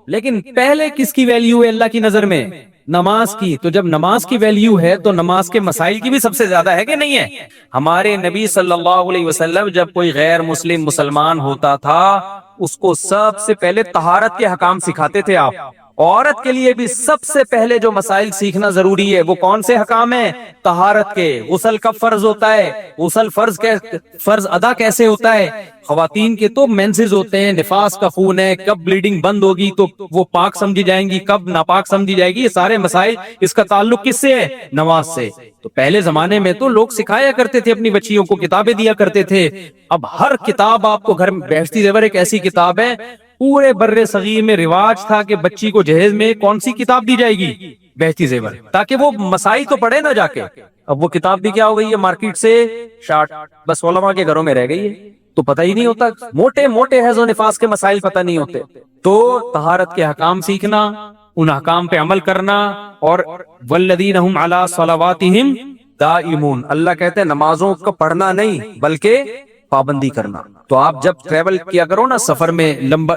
لیکن پہلے کس کی ویلیو ہے اللہ کی نظر میں؟ نماز کی. تو جب نماز کی ویلیو ہے تو نماز کے مسائل کی بھی سب سے زیادہ ہے کہ نہیں ہے؟ ہمارے نبی صلی اللہ علیہ وسلم جب کوئی غیر مسلم مسلمان ہوتا تھا, اس کو سب سے پہلے طہارت کے حکام سکھاتے تھے آپ. عورت کے لیے بھی سب سے پہلے جو مسائل سیکھنا ضروری ہے وہ کون سے حکام ہیں؟ طہارت کے. غسل کب فرض ہوتا ہے؟ غسل فرض ادا کیسے ہوتا ہے؟ خواتین کے تو مینسز ہوتے ہیں, نفاس کا خون ہے, کب بلیڈنگ بند ہوگی تو وہ پاک سمجھی جائیں گی, کب ناپاک سمجھی جائے گی. یہ سارے مسائل, اس کا تعلق کس سے ہے؟ نماز سے. تو پہلے زمانے میں تو لوگ سکھایا کرتے تھے اپنی بچیوں کو, کتابیں دیا کرتے تھے. اب ہر کتاب آپ کو گھر میں, بہشتی زیور ایک ایسی کتاب ہے, پورے بر صغیر میں رواج تھا کہ بچی کو جہیز میں کون سی کتاب دی جائے گی؟ بہشتی زیور, تاکہ وہ مسائل تو پڑھے نہ جا کے. اب وہ کتاب بھی کیا ہو گئی ہے, مارکیٹ سے شارٹ, بس علماء کے گھروں میں رہ گئی ہے, تو پتہ ہی نہیں ہوتا. موٹے موٹے حیض و نفاس کے مسائل پتہ نہیں ہوتے. تو طہارت کے حکام سیکھنا, ان حکام پہ عمل کرنا, اور والذین هم علی صلواتہم دائمون. اللہ کہتے ہیں نمازوں کا پڑھنا نہیں بلکہ پابندی کرنا. تو آپ جب ٹریول کیا کرو نا, سفر میں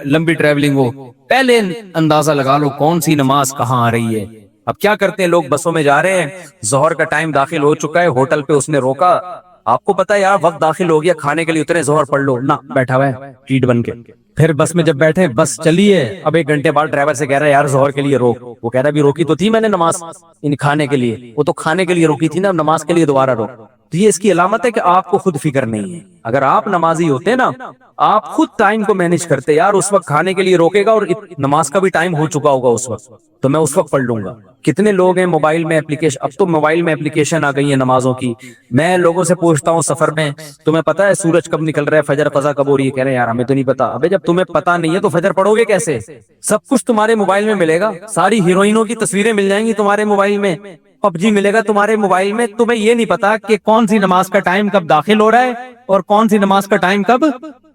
لمبی ٹریولنگ ہو, پہلے اندازہ لگا لو کون سی نماز کہاں آ رہی ہے. اب کیا کرتے ہیں لوگ, بسوں میں جا رہے ہیں, ظہر کا ٹائم داخل ہو چکا ہے, ہوٹل پہ اس نے روکا, آپ کو پتا ہے یار وقت داخل ہو گیا, کھانے کے لیے اترے, ظہر پڑھ لو نا, بیٹھا ہوا ہے چیٹ بن کے. پھر بس میں جب بیٹھے, بس چلیے, اب 1 گھنٹے بعد ڈرائیور سے کہہ رہا ہے یار ظہر کے لیے روک. وہ کہہ رہا ہے بھی روکی تو تھی میں نے نماز ان کھانے کے لیے, وہ تو کھانے کے لیے روکی تھی نا, نماز کے لیے دوبارہ روک. تو یہ اس کی علامت ہے کہ آپ کو خود فکر نہیں ہے. اگر آپ نمازی ہوتے نا, آپ خود ٹائم کو مینج کرتے, یار اس وقت کھانے کے لیے روکے گا اور نماز کا بھی ٹائم ہو چکا ہوگا اس وقت, تو میں اس وقت پڑھ لوں گا. کتنے لوگ ہیں موبائل میں اپلیکیشن, اب تو موبائل میں اپلیکیشن آ گئی ہیں نمازوں کی. میں لوگوں سے پوچھتا ہوں سفر میں, تمہیں پتا ہے سورج کب نکل رہا ہے, فجر قضا کب ہو رہی ہے؟ کہہ رہے ہیں یار ہمیں تو نہیں پتا. ابے جب تمہیں پتا نہیں ہے تو فجر پڑھو گے کیسے؟ سب کچھ تمہارے موبائل میں ملے گا, ساری ہیروئنوں کی تصویریں مل جائیں گی تمہارے موبائل میں, پب جی ملے گا تمہارے موبائل میں. تمہیں یہ نہیں پتا کہ کون سی نماز کا ٹائم کب داخل ہو رہا ہے اور کون سی نماز کا ٹائم کب.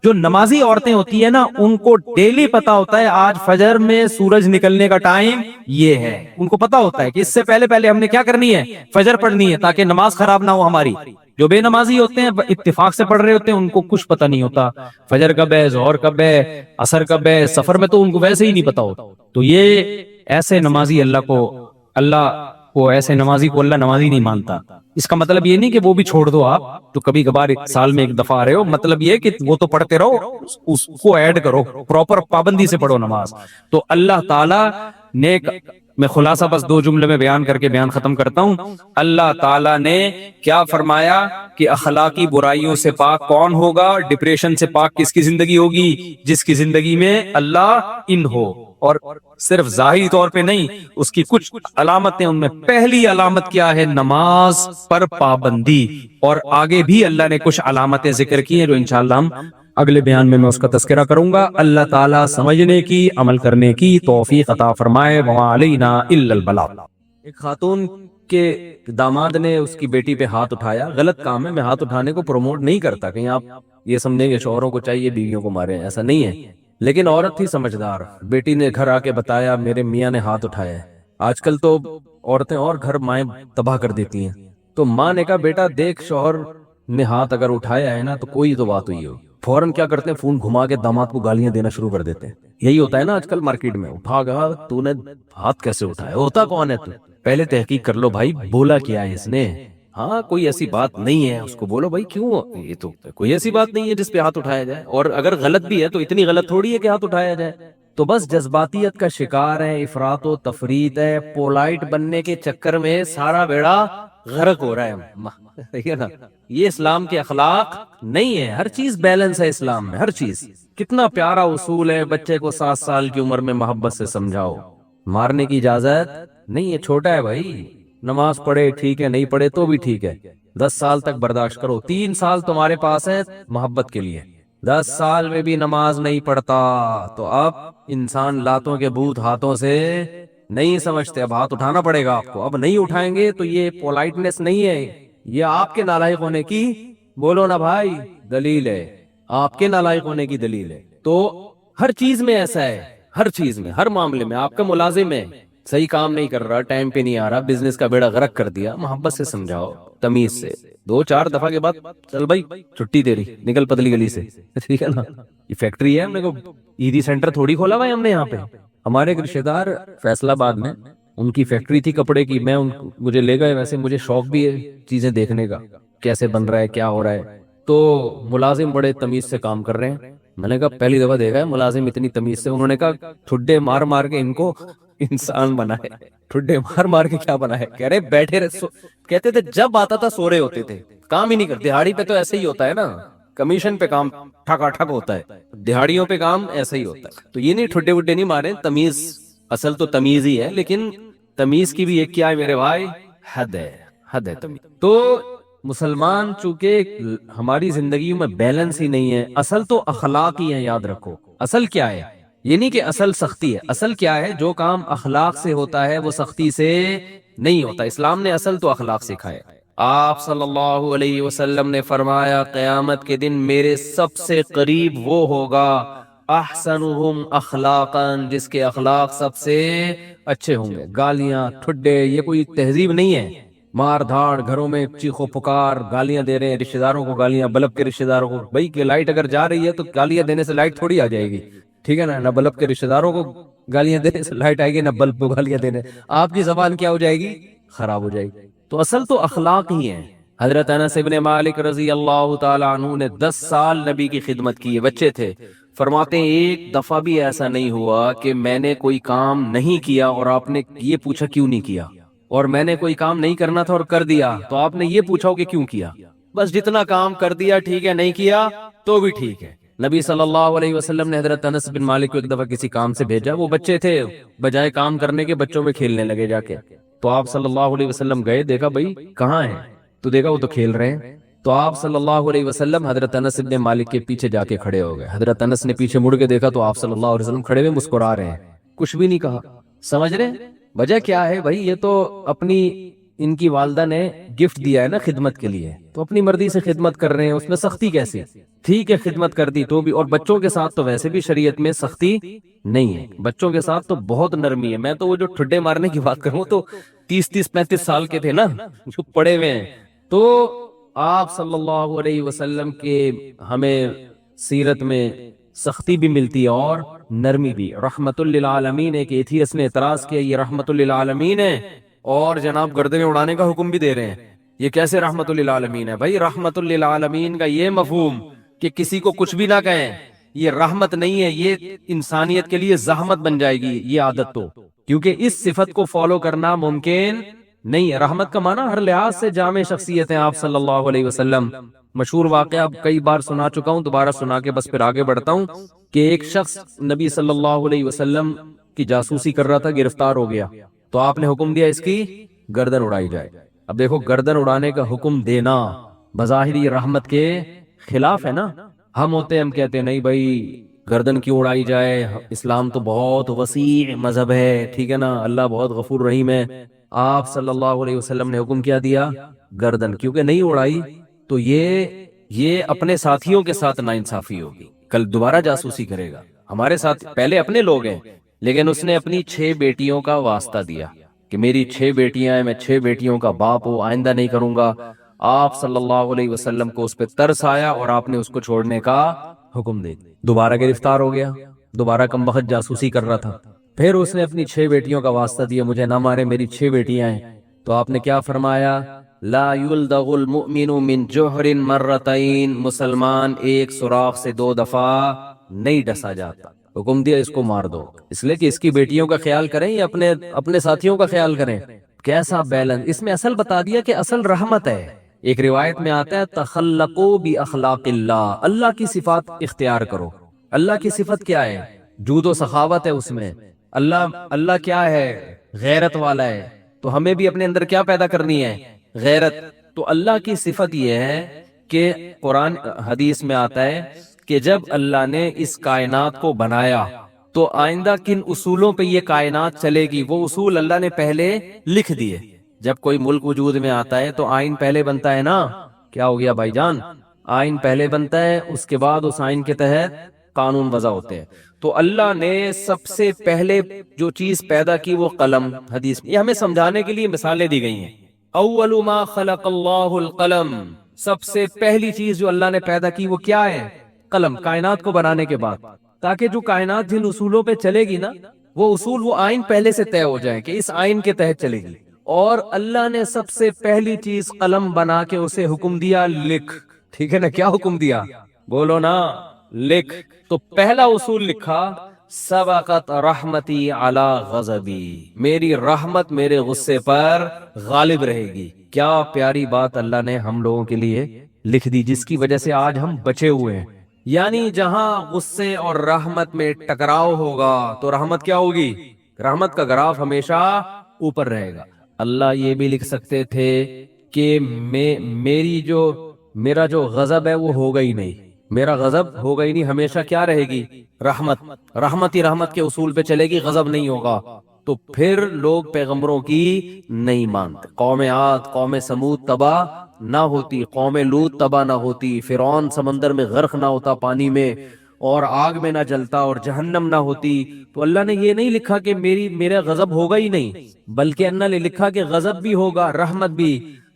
جو نمازی عورتیں ہوتی ہیں نا, ان کو ڈیلی پتا ہوتا ہے آج فجر میں سورج نکلنے کا ٹائم یہ ہے. ان کو پتا ہوتا ہے کہ اس سے پہلے ہم نے کیا کرنی ہے, فجر پڑھنی ہے, تاکہ نماز خراب نہ ہو ہماری. جو بے نمازی ہوتے ہیں اتفاق سے پڑھ رہے ہوتے ہیں, ان کو کچھ پتہ نہیں ہوتا فجر کب ہے, ظہر کب ہے, عصر کب ہے. سفر میں تو ان کو ویسے ہی نہیں پتا ہوتا. تو یہ ایسے نمازی اللہ کو ایسے نمازی کو اللہ نمازی نہیں مانتا. اس کا مطلب یہ نہیں کہ وہ بھی چھوڑ دو آپ, تو کبھی کبھار سال میں 1 دفعہ آ رہے ہو. مطلب یہ کہ وہ تو پڑھتے رہو, اس کو ایڈ کرو, پراپر پابندی سے پڑھو نماز. تو اللہ تعالیٰ نے, میں خلاصہ بس 2 جملے میں بیان کر کے بیان ختم کرتا ہوں. اللہ تعالیٰ نے کیا فرمایا کہ اخلاقی برائیوں سے پاک کون ہوگا, ڈپریشن سے پاک کس کی زندگی ہوگی؟ جس کی زندگی میں اللہ ان ہو. اور صرف ظاہری طور پہ نہیں, اس کی کچھ علامتیں, ان میں پہلی علامت کیا ہے؟ نماز پر پابندی. اور آگے بھی اللہ نے کچھ علامتیں ذکر کی ہیں جو انشاءاللہ ہم اگلے بیان میں اس کا تذکرہ کروں گا. اللہ تعالیٰ سمجھنے کی, عمل کرنے کی توفیق عطا فرمائے. وَمَا عَلَيْنَا إِلَّا الْبَلَاغُ. ایک خاتون کہ داماد نے اس کی بیٹی پہ ہاتھ اٹھایا، غلط کام ہے، میں ہاتھ اٹھانے کو پروموٹ نہیں کرتا، کہیں آپ یہ سمجھیں گے شوہروں کو چاہیے بیویوں کو مارے، ایسا نہیں ہے، لیکن عورت تھی سمجھدار، بیٹی نے گھر آ کے بتایا میرے میاں نے ہاتھ اٹھایا ہے۔ آج کل تو عورتیں اور گھر مائیں تباہ کر دیتی ہیں، تو ماں نے کہا بیٹا دیکھ شوہر نے ہاتھ اگر اٹھایا ہے نا تو کوئی تو بات ہوئی ہو، فوراً کیا کرتے ہیں فون گھما کے داماد کو گالیاں دینا شروع کر دیتے ہیں۔ یہی ہوتا ہے نا آج کل مارکیٹ میں، اٹھا گیا تو نے ہاتھ کیسے اٹھایا، ہوتا کون ہے تو، پہلے تحقیق کر لو بھائی بولا کیا ہے اس نے، ہاں کوئی ایسی بات نہیں ہے، اس کو بولو بھائی کیوں، یہ تو کوئی ایسی بات نہیں ہے جس پہ ہاتھ اٹھایا جائے، اور اگر غلط بھی ہے تو اتنی غلط تھوڑی ہے کہ ہاتھ اٹھایا جائے۔ تو بس جذباتیت کا شکار ہے، افراط و تفریط ہے، پولائٹ بننے کے چکر میں سارا بیڑا غرق ہو رہا ہے، ٹھیک ہے نا، یہ اسلام کے اخلاق نہیں ہے، ہر چیز بیلنس ہے اسلام میں، ہر چیز، کتنا پیارا اصول ہے، بچے کو 7 سال کی عمر میں محبت سے سمجھاؤ، مارنے کی اجازت نہیں ہے، چھوٹا ہے بھائی، نماز پڑھے ٹھیک ہے، نہیں پڑھے تو بھی ٹھیک ہے، 10 سال تک برداشت کرو، 3 سال تمہارے پاس ہے محبت کے لیے، 10 سال میں بھی نماز نہیں پڑھتا تو اب انسان لاتوں کے بھوت ہاتھوں سے نہیں سمجھتے، اب ہاتھ اٹھانا پڑے گا آپ کو، اب نہیں اٹھائیں گے تو یہ پولائٹنس نہیں ہے، یہ آپ کے نالائق ہونے کی، بولو نا بھائی، دلیل ہے، آپ کے نالائق ہونے کی دلیل ہے۔ تو ہر چیز میں ایسا ہے، ہر چیز میں، ہر معاملے میں، آپ کا ملازم ہے صحیح کام نہیں کر رہا، ٹائم پہ نہیں آ رہا، بزنس کا بیڑا غرق کر دیا، محبت سے سمجھاؤ، تمیز سے، 2-4 دفعہ کے بعد چل بھائی چھٹی دے رہی، نکل پتلی گلی سے، ٹھیک ہے نا، یہ فیکٹری ہے، ہم نے کو عیدی سینٹر تھوڑی کھولا ہوا ہے ہم نے یہاں پہ، ہمارے ایک رشتہ دار فیصل آباد میں، ان کی فیکٹری تھی کپڑے کی، میں مجھے لے گئے، ویسے مجھے شوق بھی ہے چیزیں دیکھنے کا، کیسے بن رہا ہے کیا ہو رہا ہے، تو ملازم بڑے تمیز سے کام کر رہے ہیں، میں نے کہا پہلی دفعہ دیکھا ہے ملازم اتنی تمیز سے، انہوں نے کہا ٹھڈے مار مار کے ان کو انسان بنائے، ٹھڈے مار مار کے کیا بنائے، کہہ رہے بیٹھے رہے، کہتے تھے جب آتا تھا سو رہے ہوتے تھے، کام ہی نہیں کرتے، دہاڑی پہ تو ایسے ہی ہوتا ہے نا، کمیشن پہ کام ٹھکا ٹھک ہوتا ہے، دہاڑیوں پہ کام ایسا ہی ہوتا ہے، تو یہ نہیں ٹھڈے وڈے نہیں مارے، تمیز، اصل تو تمیز ہی ہے، لیکن تمیز کی بھی ایک کیا ہے میرے بھائی، حد ہے، حد ہے تمیز۔ تو مسلمان چونکہ ہماری زندگی میں بیلنس ہی نہیں ہے، اصل تو اخلاق ہی ہے، یاد رکھو، اصل کیا ہے، یہ نہیں کہ اصل سختی ہے، اصل کیا ہے، جو کام اخلاق سے ہوتا ہے وہ سختی سے نہیں ہوتا، اسلام نے اصل تو اخلاق سکھائے۔ آپ صلی اللہ علیہ وسلم نے فرمایا قیامت کے دن میرے سب سے قریب وہ ہوگا احسنہم اخلاقا، جس کے اخلاق سب سے اچھے ہوں گے، گالیاں ٹھڈے یہ کوئی تہذیب نہیں ہے، مار دھاڑ، گھروں میں چیخو پکار، گالیاں دے رہے ہیں رشتہ داروں کو، گالیاں بلب کے رشتہ داروں کو، بھائی کہ لائٹ اگر جا رہی ہے تو گالیاں دینے سے لائٹ تھوڑی آ جائے گی، ٹھیک ہے نا، نہ بلب کے رشتہ داروں کو گالیاں دینے سے لائٹ آئے گی، نہ بلب کو گالیاں دینے، آپ کی زبان کیا ہو جائے گی، خراب ہو جائے گی، تو اصل تو اخلاق ہی ہے۔ حضرت انس ابن مالک رضی اللہ تعالی عنہ نے 10 سال نبی کی خدمت کی ہے، بچے تھے، فرماتے ہیں ایک دفعہ بھی ایسا نہیں ہوا کہ میں نے کوئی کام نہیں کیا اور آپ نے یہ پوچھا کیوں نہیں کیا، اور میں نے کوئی کام نہیں کرنا تھا اور کر دیا تو آپ نے یہ پوچھا کہ کیوں کیا، بس جتنا کام کر دیا ٹھیک ہے، نہیں کیا تو بھی ٹھیک ہے۔ نبی صلی اللہ علیہ وسلم نے حضرت انس بن مالک کو ایک دفعہ کسی کام سے بھیجا، وہ بچے تھے، بجائے کام کرنے کے بچوں میں کھیلنے لگے جا کے، تو آپ صلی اللہ علیہ وسلم گئے، دیکھا بھائی کہاں ہیں، تو دیکھا وہ تو کھیل رہے ہیں، تو آپ صلی اللہ علیہ وسلم حضرت انس بن مالک کے پیچھے جا کے کھڑے ہو گئے، حضرت انس نے پیچھے مڑ کے دیکھا تو آپ صلی اللہ علیہ وسلم کھڑے ہوئے مسکرا رہے ہیں، کچھ بھی نہیں کہا، سمجھ رہے ہیں وجہ کیا ہے بھائی، یہ تو اپنی ان کی والدہ نے گفٹ دیا ہے نا خدمت کے لیے، تو اپنی مرضی سے خدمت کر رہے ہیں، اس میں سختی کیسی، ٹھیک ہے خدمت کر دی تو بھی، اور بچوں کے ساتھ تو ویسے بھی شریعت میں سختی نہیں ہے، بچوں کے ساتھ تو بہت نرمی ہے، میں تو وہ جو ٹھڈے مارنے کی بات کروں تو 30-35 سال کے تھے نا جو پڑے ہوئے ہیں، تو آپ صلی اللہ علیہ وسلم کے ہمیں سیرت میں سختی بھی ملتی ہے اور نرمی بھی، رحمت للعالمین، ایک ایتھیس نے اعتراض کیا یہ رحمت للعالمین ہے اور جناب گردنیں اڑانے کا حکم بھی دے رہے ہیں، یہ کیسے رحمت للعالمین ہے بھائی، رحمت للعالمین کا یہ مفہوم کہ کسی کو کچھ بھی نہ کہیں یہ رحمت نہیں ہے، یہ انسانیت کے لیے زحمت بن جائے گی یہ عادت، تو کیونکہ اس صفت کو فالو کرنا ممکن نہیں ہے، رحمت کا معنی ہر لحاظ سے جامع شخصیت ہیں آپ صلی اللہ علیہ وسلم، مشہور واقعہ کئی بار سنا چکا ہوں، دوبارہ سنا کے بس پھر آگے بڑھتا ہوں، کہ ایک شخص نبی صلی اللہ علیہ وسلم کی جاسوسی کر رہا تھا، گرفتار ہو گیا، تو آپ نے حکم دیا اس کی گردن اڑائی جائے، اب دیکھو گردن اڑانے کا حکم دینا بظاہر یہ رحمت کے خلاف ہے نا، ہم ہوتے ہم کہتے ہیں نہیں بھائی گردن کیوں اڑائی جائے، اسلام تو بہت وسیع مذہب ہے، ٹھیک ہے نا، اللہ بہت غفور رحیم ہے، آپ صلی اللہ علیہ وسلم نے حکم کیا دیا گردن، کیونکہ نہیں اڑائی تو یہ اپنے ساتھیوں کے ساتھ ناانصافی ہوگی، کل دوبارہ جاسوسی کرے گا ہمارے ساتھ، پہلے اپنے لوگ ہیں لیکن اس نے اپنی 6 بیٹیوں کا واسطہ دیا کہ میری 6 بیٹیاں ہیں، میں 6 بیٹیوں کا باپ ہوں، آئندہ نہیں کروں گا۔ آپ صلی اللہ علیہ وسلم کو اس پہ ترس آیا اور آپ نے اس کو چھوڑنے کا حکم دے دیا، دوبارہ گرفتار ہو گیا، دوبارہ کم بخت جاسوسی کر رہا تھا۔ پھر اس نے اپنی 6 بیٹیوں کا واسطہ دیا، مجھے نہ مارے، میری 6 بیٹیاں ہیں۔ تو آپ نے کیا فرمایا؟ لا یلدغ المؤمن من جوہر مرتین، مسلمان ایک سوراخ سے 2 دفعہ نہیں ڈسا جاتا۔ حکم دیا اس کو مار دو، اس لیے کہ اس کی بیٹیوں کا خیال کریں یا اپنے ساتھیوں کا خیال کریں۔ کیسا بیلنس اس میں، اصل بتا دیا کہ اصل رحمت ہے۔ ایک روایت میں آتا ہے تخلقوا باخلاق اللہ، اللہ کی صفات اختیار کرو۔ اللہ کی صفت کیا ہے؟ جود و سخاوت ہے اس میں۔ اللہ کیا ہے؟ غیرت والا ہے۔ تو ہمیں بھی اپنے اندر کیا پیدا کرنی ہے؟ غیرت۔ تو اللہ کی صفت یہ ہے کہ قرآن حدیث میں آتا ہے کہ جب اللہ نے اس کائنات کو بنایا تو آئندہ کن اصولوں پہ یہ کائنات چلے گی، وہ اصول اللہ نے پہلے لکھ دیے۔ جب کوئی ملک وجود میں آتا ہے تو آئین پہلے بنتا ہے نا، کیا ہو گیا بھائی جان؟ آئین پہلے بنتا ہے، اس کے بعد اس آئین کے تحت قانون وضع ہوتے ہیں۔ تو اللہ نے سب سے پہلے جو چیز پیدا کی وہ قلم، حدیث یہ ہمیں سمجھانے کے لیے مثالیں دی گئی ہیں۔ اول ما خلق اللہ القلم، سب سے پہلی چیز جو اللہ نے پیدا کی وہ کیا ہے؟ قلم، کائنات کو بنانے کے بعد، تاکہ جو کائنات جن اصولوں پہ چلے گی نا، وہ اصول، وہ آئین پہلے سے طے ہو جائے کہ اس آئین کے تحت چلے گی۔ اور اللہ نے سب سے پہلی چیز قلم بنا کے اسے حکم دیا لکھ، ٹھیک ہے نا؟ کیا حکم دیا؟ بولو نا، لکھ۔ تو پہلا اصول لکھا، سبقت رحمتی علی غضبی، میری رحمت میرے غصے پر غالب رہے گی۔ کیا پیاری بات اللہ نے ہم لوگوں کے لیے لکھ دی، جس کی وجہ سے آج ہم بچے ہوئے ہیں۔ یعنی جہاں غصے اور رحمت میں ٹکراؤ ہوگا تو رحمت کیا ہوگی؟ رحمت کا گراف ہمیشہ اوپر رہے گا۔ اللہ یہ بھی لکھ سکتے تھے کہ میرا جو غضب ہے وہ ہوگا ہی نہیں، میرا غضب ہوگا ہی نہیں، ہمیشہ کیا رہے گی؟ رحمت۔ رحمت ہی رحمت کے اصول پہ چلے گی، غضب نہیں ہوگا۔ تو پھر لوگ پیغمبروں کی نہیں مانتے۔ قوم عاد، قوم سمود تباہ نہ ہوتی، قوم لوط تباہ نہ ہوتی، فرعون سمندر میں غرق نہ ہوتا پانی میں، اور آگ میں نہ جلتا، اور جہنم نہ ہوتی۔ تو اللہ نے یہ نہیں لکھا کہ میرا غضب ہوگا ہی نہیں، بلکہ اللہ نے لکھا کہ غضب بھی ہوگا، رحمت بھی۔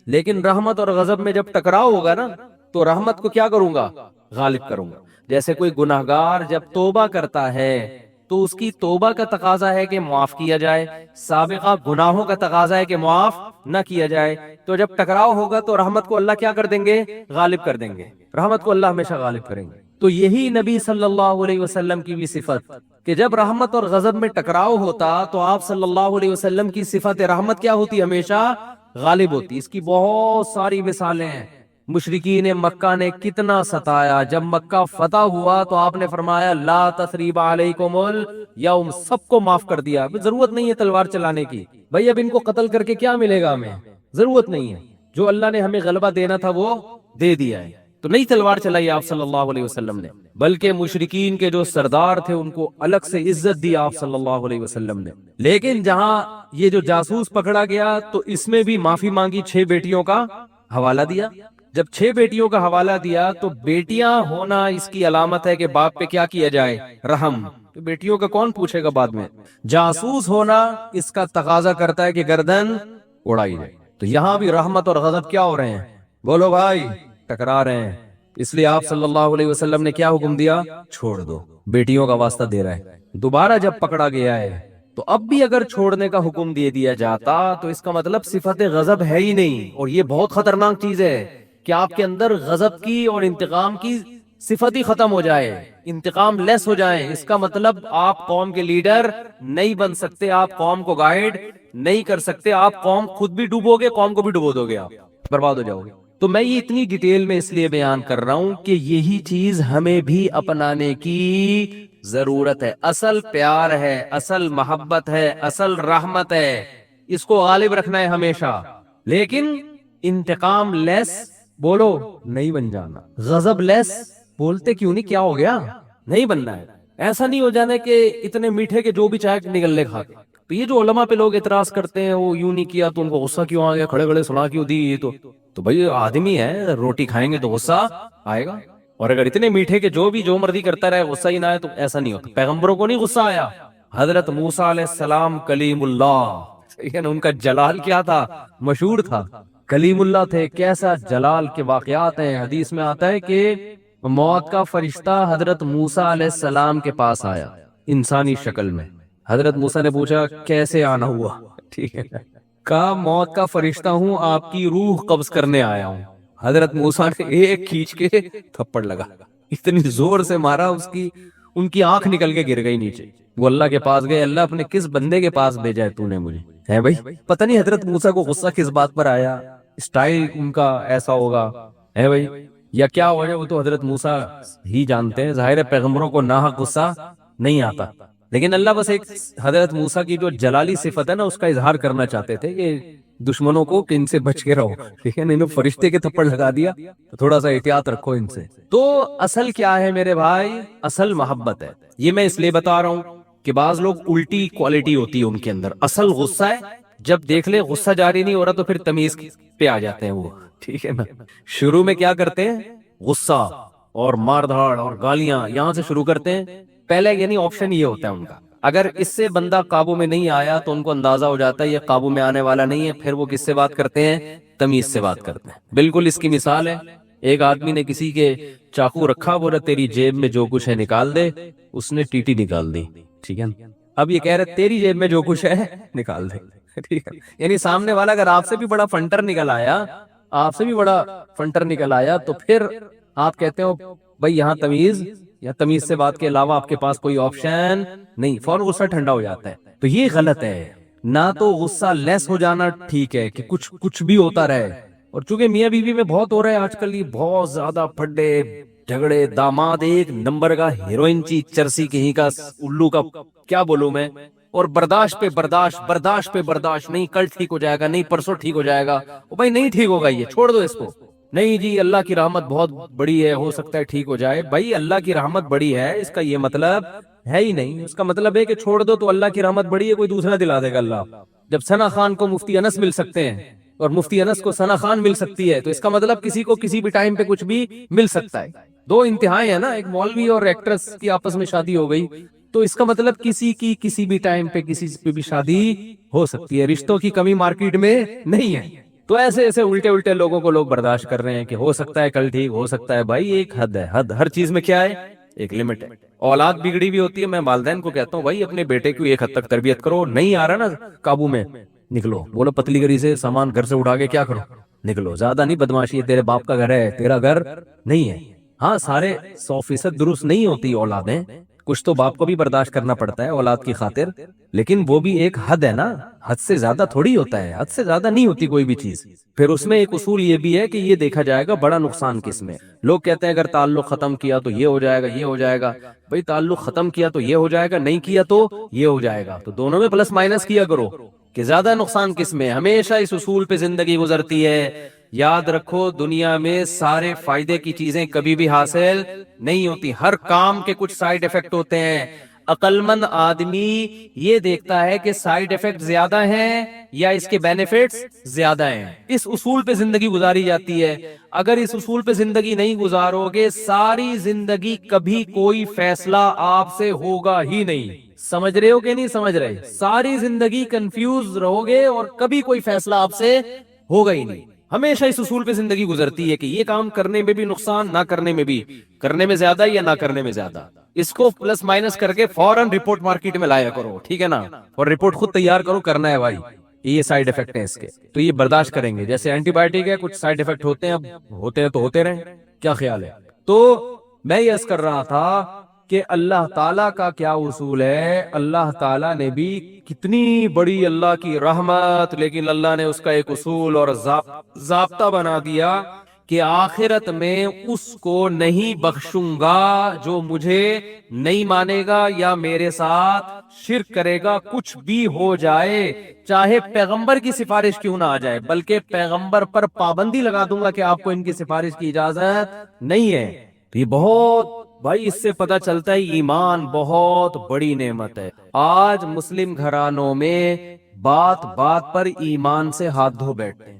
لیکن رحمت اور غضب میں جب ٹکراؤ ہوگا نا، تو رحمت کو کیا کروں گا؟ غالب کروں گا۔ جیسے کوئی گناہگار جب توبہ کرتا ہے تو اس کی توبہ کا تقاضا ہے کہ معاف کیا جائے، سابقہ گناہوں کا تقاضا ہے کہ معاف نہ کیا جائے۔ تو جب ٹکراؤ ہوگا تو رحمت کو اللہ کیا کر دیں گے؟ غالب کر دیں گے۔ رحمت کو اللہ ہمیشہ غالب کریں گے۔ تو یہی نبی صلی اللہ علیہ وسلم کی بھی صفت، کہ جب رحمت اور غضب میں ٹکراؤ ہوتا تو آپ صلی اللہ علیہ وسلم کی صفت رحمت کیا ہوتی؟ ہمیشہ غالب ہوتی۔ اس کی بہت ساری مثالیں ہیں۔ مشرکین مکہ نے کتنا ستایا، جب مکہ فتح ہوا تو آپ نے فرمایا لا تثریب علیکم اليوم، سب کو معاف کر دیا، ضرورت نہیں ہے تلوار چلانے کی۔ بھائی اب ان کو قتل کر کے کیا ملے گا ہمیں؟ ضرورت نہیں ہے، جو اللہ نے ہمیں غلبہ دینا تھا وہ دے دیا ہے۔ تو نہیں تلوار چلائی آپ صلی اللہ علیہ وسلم نے، بلکہ مشرکین کے جو سردار تھے ان کو الگ سے عزت دی آپ صلی اللہ علیہ وسلم نے۔ لیکن جہاں یہ جو جاسوس پکڑا گیا تو اس میں بھی معافی مانگی، 6 بیٹیوں کا حوالہ دیا۔ جب 6 بیٹیوں کا حوالہ دیا تو بیٹیاں ہونا اس کی علامت ہے کہ باپ پہ کیا کیا جائے؟ رحم۔ تو بیٹیوں کا کون پوچھے گا بعد میں؟ جاسوس ہونا اس کا تقاضا کرتا ہے کہ گردن اڑائی جائے۔ تو یہاں بھی رحمت اور غضب کیا ہو رہے ہیں؟ بولو بھائی، ٹکرا رہے ہیں۔ اس لیے آپ صلی اللہ علیہ وسلم نے کیا حکم دیا؟ چھوڑ دو، بیٹیوں کا واسطہ دے رہا ہے۔ دوبارہ جب پکڑا گیا ہے تو اب بھی اگر چھوڑنے کا حکم دے دیا جاتا تو اس کا مطلب صفت غضب ہے ہی نہیں، اور یہ بہت خطرناک چیز ہے کہ آپ کے اندر غضب کی اور انتقام کی صفت ہی ختم ہو جائے، انتقام لیس ہو جائے۔ اس کا مطلب آپ قوم کے لیڈر نہیں بن سکتے، آپ قوم کو گائیڈ نہیں کر سکتے، آپ قوم خود بھی ڈوبو گے، قوم کو بھی ڈبو دو گے، آپ برباد ہو جاؤ گے۔ تو میں یہ اتنی ڈیٹیل میں اس لیے بیان کر رہا ہوں کہ یہی چیز ہمیں بھی اپنانے کی ضرورت ہے۔ اصل پیار ہے، اصل محبت ہے، اصل رحمت ہے، اس کو غالب رکھنا ہے ہمیشہ۔ لیکن انتقام لیس بولو نہیں بن جانا، غضب لیس بولتے کیوں نہیں، کیا ہو گیا؟ نہیں بننا ہے۔ ایسا نہیں ہو جانا کہ اتنے میٹھے کے جو بھی چاہے نگل لے کھا کے، تو یہ جو علماء پہ لوگ اعتراض کرتے ہیں وہ یوں نہیں کیا تو ان کو غصہ کیوں آ گیا, کھڑے کھڑے سنا کیوں دی, یہ تو بھائی آدمی ہے, روٹی کھائیں گے تو غصہ آئے گا, اور اگر اتنے میٹھے کہ جو بھی جو مرضی کرتا رہے غصہ ہی نہ آئے تو ایسا نہیں ہوتا. پیغمبروں کو نہیں غصہ آیا, حضرت موسیٰ علیہ السلام کلیم اللہ, ان کا جلال کیا تھا, مشہور تھا, کلیم اللہ تھے. کیسا جلال کے واقعات ہیں, حدیث میں آتا ہے کہ موت کا فرشتہ حضرت موسیٰ علیہ السلام کے پاس آیا انسانی شکل میں. حضرت موسیٰ نے پوچھا کیسے آنا ہوا, ٹھیک ہے, کہا موت کا فرشتہ ہوں, آپ کی روح قبض کرنے آیا ہوں. حضرت موسیٰ نے ایک کھینچ کے تھپڑ لگا, اتنی زور سے مارا ان کی آنکھ نکل کے گر گئی نیچے. وہ اللہ کے پاس گئے, اللہ اپنے کس بندے کے پاس بھیجا ہے تو نے مجھے, ہے بھائی پتہ نہیں حضرت موسیٰ کو غصہ کس بات پر آیا, اسٹائل ان کا ایسا ہوگا, ہے بھائی, یا کیا وجہ وہ تو حضرت موسیٰ ہی جانتے ہیں. ظاہر ہے پیغمبروں کو ناحق غصہ نہیں آتا, لیکن اللہ بس ایک حضرت موسیٰ کی جو جلالی صفت ہے نا اس کا اظہار کرنا چاہتے تھے کہ دشمنوں کو کہ ان سے بچ کے رہو, ٹھیک ہے, انہوں فرشتے کے تھپڑ لگا دیا تو تھوڑا سا احتیاط رکھو ان سے. تو اصل کیا ہے میرے بھائی, اصل محبت ہے. یہ میں اس لیے بتا رہا ہوں کہ بعض لوگ الٹی کوالٹی ہوتی ہے ان کے اندر, اصل غصہ ہے, جب دیکھ لے غصہ جاری نہیں ہو رہا تو پھر تمیز پہ آ جاتے ہیں وہ, ٹھیک ہے نا. شروع میں کیا کرتے ہیں, غصہ اور مار دھاڑ اور گالیاں یہاں سے شروع کرتے ہیں پہلے, یعنی آپشن یہ ہوتا ہے ان کا, اگر اس سے بندہ قابو میں نہیں آیا تو ان کو اندازہ ہو جاتا ہے یہ قابو میں آنے والا نہیں ہے, پھر وہ کس سے بات کرتے ہیں, تمیز سے بات کرتے ہیں. بالکل اس کی مثال ہے, ایک آدمی نے کسی کے چاقو رکھا, بولا تیری جیب میں جو کچھ ہے نکال دے, اس نے ٹیٹی نکال دی, ٹھیک ہے. اب یہ کہہ رہے تیری جیب میں جو کچھ ہے نکال دے, ٹھیک ہے. یعنی سامنے والا اگر آپ سے بھی بڑا فنٹر نکل آیا تو پھر آپ کہتے ہو بھائی یہاں تمیز, یا تمیز سے بات کے علاوہ آپ کے پاس کوئی آپشن نہیں, فوراً غصہ ٹھنڈا ہو جاتا ہے. تو یہ غلط ہے, نہ تو غصہ لیس ہو جانا ٹھیک ہے کہ کچھ بھی ہوتا رہے, اور چونکہ میاں بیوی میں بہت ہو رہا ہے آج کل, یہ بہت زیادہ پھڈے جھگڑے, داماد ایک نمبر کا ہیروئن چی چرسی کہیں کا الو کا, کیا بولوں میں, اور برداشت پہ برداشت, نہیں کل ٹھیک ہو جائے گا, نہیں پرسوں ٹھیک ہو جائے گا, وہ بھائی نہیں ٹھیک ہوگا, یہ چھوڑ دو اس کو, نہیں جی اللہ کی رحمت بہت بڑی ہے, ہو سکتا ہے ٹھیک ہو جائے. بھائی اللہ کی رحمت بڑی ہے اس کا یہ مطلب ہے ہی نہیں, اس کا مطلب ہے کہ چھوڑ دو تو اللہ کی رحمت بڑی ہے کوئی دوسرا دلا دے گا اللہ. جب ثنا خان کو مفتی انس مل سکتے ہیں اور مفتی انس کو ثنا خان مل سکتی ہے, تو اس کا مطلب کسی کو کسی بھی ٹائم پہ کچھ بھی مل سکتا ہے. دو انتہائیں ہیں نا, ایک مولوی اور ایکٹریس کی آپس میں شادی ہو گئی, تو اس کا مطلب کسی کی کسی بھی ٹائم پہ کسی پہ بھی شادی ہو سکتی ہے. رشتوں کی کمی مارکیٹ میں نہیں ہے. تو ایسے الٹے لوگوں کو لوگ برداشت کر رہے ہیں کہ ہو سکتا ہے کل ٹھیک ہو سکتا ہے. بھائی ایک حد ہے, حد ہر چیز میں کیا ہے, ایک لمٹ ہے. اولاد بگڑی بھی ہوتی ہے, میں والدین کو کہتا ہوں بھائی اپنے بیٹے کو ایک حد تک تربیت کرو, نہیں آ رہا نا قابو میں, نکلو, بولو پتلی گری سے سامان گھر سے اٹھا کے کیا کرو, نکلو, زیادہ نہیں بدماشی ہے, تیرے باپ کا گھر ہے, تیرا گھر نہیں ہے. ہاں سارے 100% درست نہیں ہوتی اولادیں, کچھ تو باپ کو بھی برداشت کرنا پڑتا ہے اولاد کی خاطر, لیکن وہ بھی ایک حد ہے نا, حد سے زیادہ تھوڑی ہوتا ہے, حد سے زیادہ نہیں ہوتی کوئی بھی چیز. پھر اس میں ایک اصول یہ بھی ہے کہ یہ دیکھا جائے گا بڑا نقصان کس میں. لوگ کہتے ہیں اگر تعلق ختم کیا تو یہ ہو جائے گا, یہ ہو جائے گا. بھئی تعلق ختم کیا تو یہ ہو جائے گا, نہیں کیا تو یہ ہو جائے گا, تو دونوں میں پلس مائنس کیا کرو کہ زیادہ نقصان کس میں. ہمیشہ اس اصول پہ زندگی گزرتی ہے. یاد رکھو دنیا میں سارے فائدے کی چیزیں کبھی بھی حاصل نہیں ہوتی, ہر کام کے کچھ سائیڈ ایفیکٹ ہوتے ہیں. عقل مند آدمی یہ دیکھتا ہے کہ سائیڈ ایفیکٹ زیادہ ہیں یا اس کے بینیفٹس زیادہ ہیں. اس اصول پہ زندگی گزاری جاتی ہے. اگر اس اصول پہ زندگی نہیں گزارو گے ساری زندگی کبھی کوئی فیصلہ آپ سے ہوگا ہی نہیں. سمجھ رہے ہو کہ نہیں سمجھ رہے؟ ساری زندگی کنفیوز رہو گے اور کبھی کوئی فیصلہ آپ سے ہوگا ہی نہیں. ہمیشہ اس اصول پہ زندگی گزرتی ہے کہ یہ کام کرنے میں بھی نقصان, نہ کرنے میں بھی, کرنے میں زیادہ یا نہ کرنے میں زیادہ. اس کو پلس مائنس کر کے فوراً رپورٹ مارکیٹ میں لایا کرو, ٹھیک ہے نا, اور رپورٹ خود تیار کرو, کرنا ہے بھائی یہ سائیڈ ایفیکٹ ہیں اس کے, تو یہ برداشت کریں گے. جیسے اینٹی بایوٹک ہے, کچھ سائیڈ ایفیکٹ ہوتے ہیں, اب ہوتے ہیں تو ہوتے رہیں, کیا خیال ہے. تو میں یہ عرض کر رہا تھا کہ اللہ تعالیٰ کا کیا اصول ہے. اللہ تعالیٰ نے بھی کتنی بڑی اللہ کی رحمت, لیکن اللہ نے اس کا ایک اصول اور ضابطہ بنا دیا کہ آخرت میں اس کو نہیں بخشوں گا جو مجھے نہیں مانے گا یا میرے ساتھ شرک کرے گا, کچھ بھی ہو جائے, چاہے پیغمبر کی سفارش کیوں نہ آ جائے, بلکہ پیغمبر پر پابندی لگا دوں گا کہ آپ کو ان کی سفارش کی اجازت نہیں ہے. یہ بہت بھائی اس سے پتا چلتا ہے ایمان بہت بڑی نعمت ہے. آج مسلم گھرانوں میں بات بات پر ایمان سے ہاتھ دھو بیٹھتے ہیں.